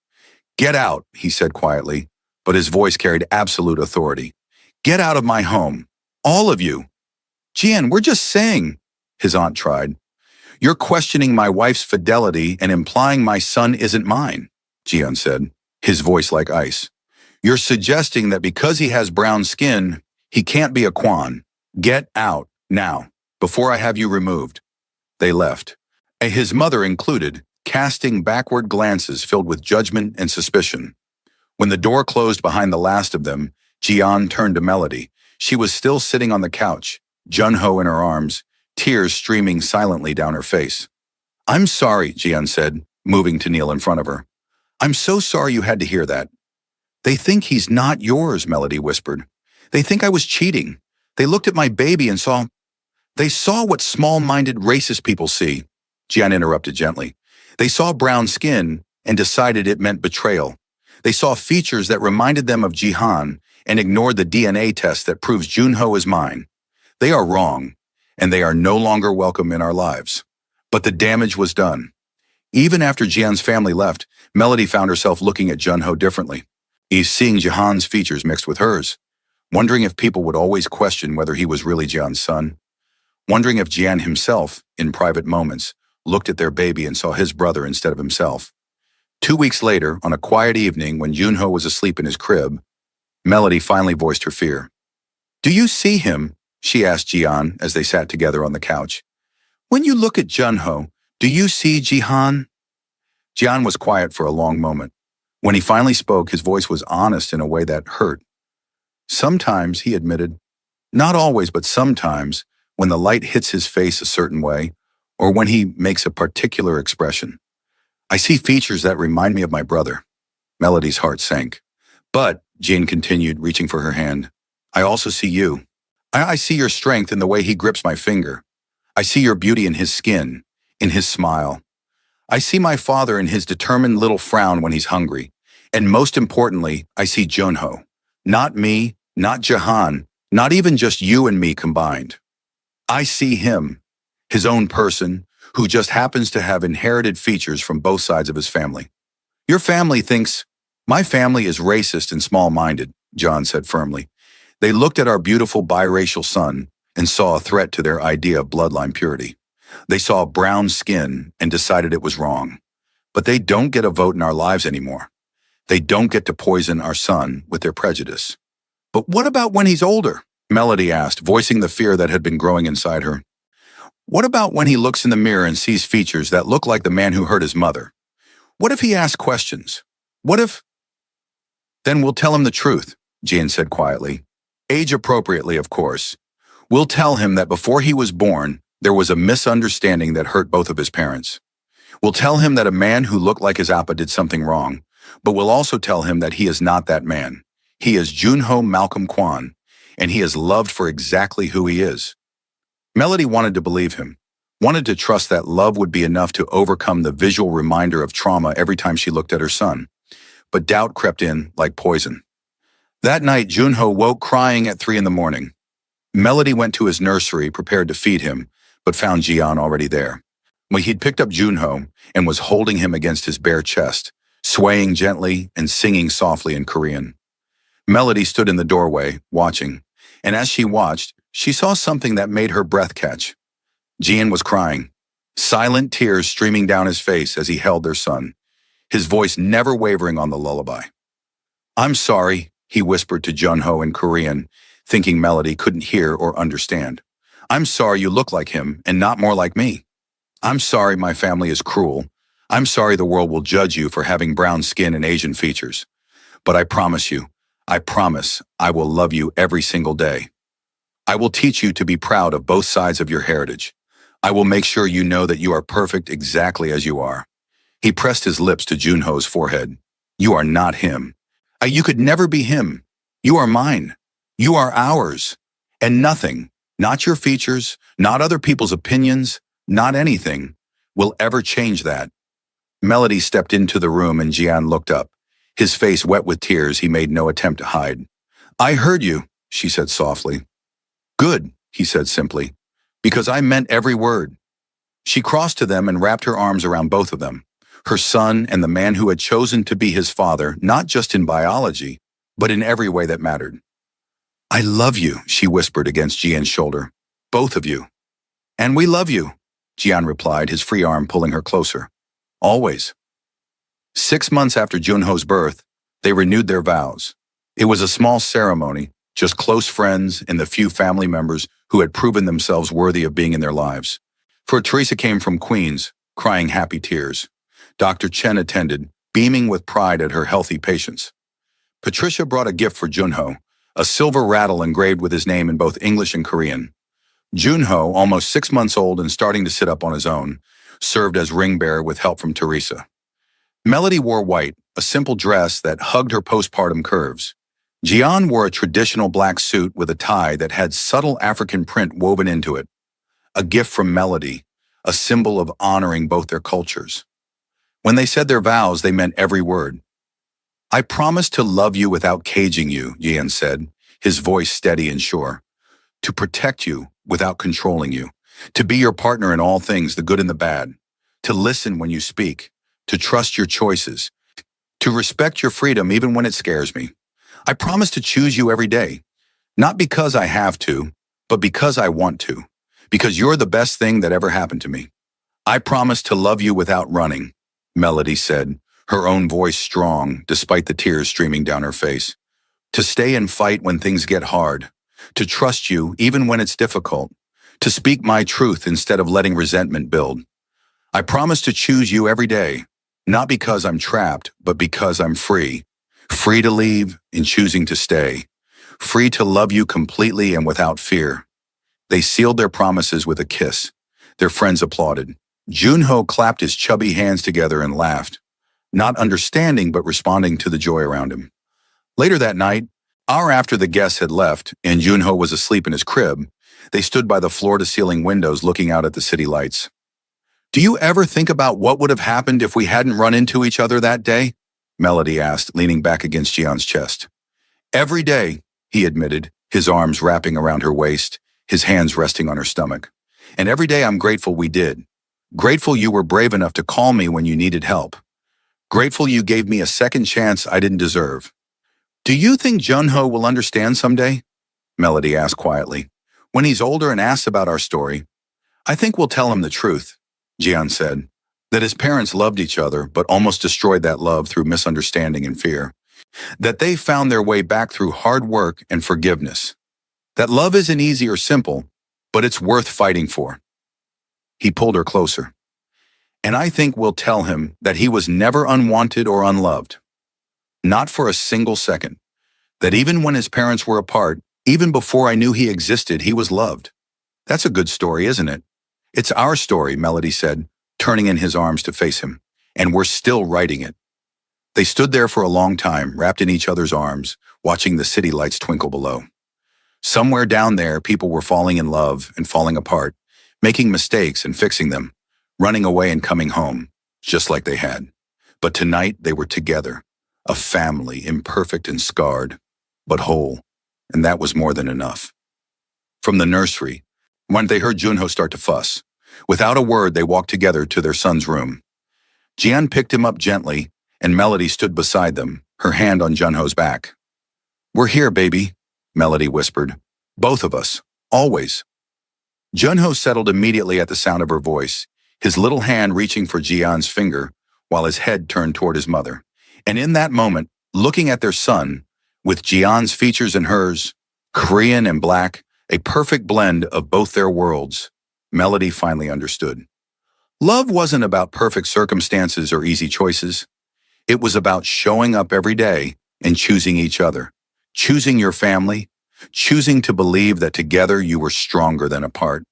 "Get out," he said quietly, but his voice carried absolute authority. "Get out of my home. All of you." "Jian, we're just saying," his aunt tried. "You're questioning my wife's fidelity and implying my son isn't mine," Jian said, his voice like ice. "You're suggesting that because he has brown skin, he can't be a Kwan. Get out, now, before I have you removed." They left, his mother included, casting backward glances filled with judgment and suspicion. When the door closed behind the last of them, Jian turned to Melody. She was still sitting on the couch, Junho in her arms, tears streaming silently down her face. "I'm sorry," Jian said, moving to kneel in front of her. "I'm so sorry you had to hear that." "They think he's not yours," Melody whispered. "They think I was cheating. They looked at my baby and saw—" "They saw what small-minded racist people see," Jian interrupted gently. "They saw brown skin, and decided it meant betrayal. They saw features that reminded them of Jihan and ignored the DNA test that proves Junho is mine. They are wrong, and they are no longer welcome in our lives. But the damage was done. Even after Jian's family left, Melody found herself looking at Junho differently. He's seeing Jihan's features mixed with hers, wondering if people would always question whether he was really Jian's son, wondering if Jian himself, in private moments, looked at their baby and saw his brother instead of himself. 2 weeks later, on a quiet evening when Junho was asleep in his crib, Melody finally voiced her fear. "Do you see him?" she asked Jian as they sat together on the couch. "When you look at Junho, do you see Jihan?" Jian was quiet for a long moment. When he finally spoke, his voice was honest in a way that hurt. "Sometimes," he admitted, "not always, but sometimes, when the light hits his face a certain way, or when he makes a particular expression, I see features that remind me of my brother." Melody's heart sank. "But," Jane continued, reaching for her hand, "I also see you. I see your strength in the way he grips my finger. I see your beauty in his skin, in his smile. I see my father in his determined little frown when he's hungry. And most importantly, I see Junho. Not me, not Jahan, not even just you and me combined. I see him, his own person, who just happens to have inherited features from both sides of his family. Your family thinks, my family is racist and small-minded," John said firmly. "They looked at our beautiful biracial son and saw a threat to their idea of bloodline purity. They saw brown skin and decided it was wrong. But they don't get a vote in our lives anymore. They don't get to poison our son with their prejudice." "But what about when he's older?" Melody asked, voicing the fear that had been growing inside her. "What about when he looks in the mirror and sees features that look like the man who hurt his mother? What if he asks questions? What if—" "Then we'll tell him the truth," Jane said quietly. "Age appropriately, of course. We'll tell him that before he was born, there was a misunderstanding that hurt both of his parents. We'll tell him that a man who looked like his appa did something wrong, but we'll also tell him that he is not that man. He is Junho Malcolm Kwan, and he is loved for exactly who he is." Melody wanted to believe him, wanted to trust that love would be enough to overcome the visual reminder of trauma every time she looked at her son. But doubt crept in like poison. That night, Junho woke crying at 3 in the morning. Melody went to his nursery, prepared to feed him, but found Jian already there. He'd picked up Junho and was holding him against his bare chest, swaying gently and singing softly in Korean. Melody stood in the doorway, watching, and as she watched, she saw something that made her breath catch. Jian was crying, silent tears streaming down his face as he held their son, his voice never wavering on the lullaby. "I'm sorry," he whispered to Junho in Korean, thinking Melody couldn't hear or understand. "I'm sorry you look like him and not more like me. I'm sorry my family is cruel. I'm sorry the world will judge you for having brown skin and Asian features. But I promise you, I promise I will love you every single day. I will teach you to be proud of both sides of your heritage. I will make sure you know that you are perfect exactly as you are." He pressed his lips to Junho's forehead. "You are not him. You could never be him. You are mine. You are ours. And nothing, not your features, not other people's opinions, not anything, will ever change that." Melody stepped into the room and Jian looked up. His face wet with tears he made no attempt to hide. "I heard you," she said softly. "Good," he said simply, "because I meant every word." She crossed to them and wrapped her arms around both of them, her son and the man who had chosen to be his father, not just in biology, but in every way that mattered. "I love you," she whispered against Jian's shoulder. "Both of you." "And we love you," Jian replied, his free arm pulling her closer. "Always." 6 months after Junho's birth, they renewed their vows. It was a small ceremony, just close friends and the few family members who had proven themselves worthy of being in their lives. For Teresa came from Queens, crying happy tears. Dr. Chen attended, beaming with pride at her healthy patients. Patricia brought a gift for Junho, a silver rattle engraved with his name in both English and Korean. Junho, almost 6 months old and starting to sit up on his own, served as ring bearer with help from Teresa. Melody wore white, a simple dress that hugged her postpartum curves. Jian wore a traditional black suit with a tie that had subtle African print woven into it. A gift from Melody, a symbol of honoring both their cultures. When they said their vows, they meant every word. I promise to love you without caging you, Jian said, his voice steady and sure. To protect you without controlling you. To be your partner in all things, the good and the bad. To listen when you speak. To trust your choices. To respect your freedom even when it scares me. I promise to choose you every day. Not because I have to, but because I want to. Because you're the best thing that ever happened to me. I promise to love you without running, Melody said, her own voice strong despite the tears streaming down her face. To stay and fight when things get hard. To trust you even when it's difficult. To speak my truth instead of letting resentment build. I promise to choose you every day, not because I'm trapped, but because I'm free. Free to leave and choosing to stay. Free to love you completely and without fear. They sealed their promises with a kiss. Their friends applauded. Junho clapped his chubby hands together and laughed, not understanding but responding to the joy around him. Later that night, hour after the guests had left and Junho was asleep in his crib, they stood by the floor-to-ceiling windows looking out at the city lights. Do you ever think about what would have happened if we hadn't run into each other that day? Melody asked, leaning back against Jian's chest. Every day, he admitted, his arms wrapping around her waist, his hands resting on her stomach. And every day I'm grateful we did. Grateful you were brave enough to call me when you needed help. Grateful you gave me a second chance I didn't deserve. Do you think Junho will understand someday? Melody asked quietly. When he's older and asks about our story, I think we'll tell him the truth, Jian said. That his parents loved each other but almost destroyed that love through misunderstanding and fear. That they found their way back through hard work and forgiveness. That love isn't easy or simple, but it's worth fighting for. He pulled her closer. And I think we'll tell him that he was never unwanted or unloved. Not for a single second. That even when his parents were apart, even before I knew he existed, he was loved. That's a good story, isn't it? It's our story, Melody said, turning in his arms to face him. And we're still writing it. They stood there for a long time, wrapped in each other's arms, watching the city lights twinkle below. Somewhere down there, people were falling in love and falling apart, making mistakes and fixing them, running away and coming home, just like they had. But tonight, they were together, a family, imperfect and scarred, but whole, and that was more than enough. From the nursery, when they heard Junho start to fuss, without a word, they walked together to their son's room. Jian picked him up gently, and Melody stood beside them, her hand on Junho's back. We're here, baby, Melody whispered. Both of us, always. Junho settled immediately at the sound of her voice, his little hand reaching for Jian's finger, while his head turned toward his mother. And in that moment, looking at their son, with Jian's features and hers, Korean and black, a perfect blend of both their worlds, Melody finally understood. Love wasn't about perfect circumstances or easy choices. It was about showing up every day and choosing each other, choosing your family, choosing to believe that together you were stronger than apart.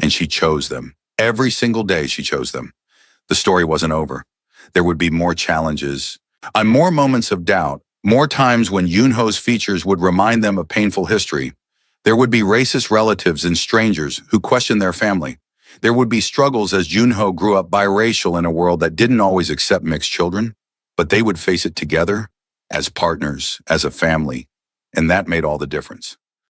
And she chose them. Every single day she chose them. The story wasn't over. There would be more challenges, and more moments of doubt, more times when Junho's features would remind them of painful history. There would be racist relatives and strangers who questioned their family. There would be struggles as Junho grew up biracial in a world that didn't always accept mixed children, but they would face it together, as partners, as a family, and that made all the difference.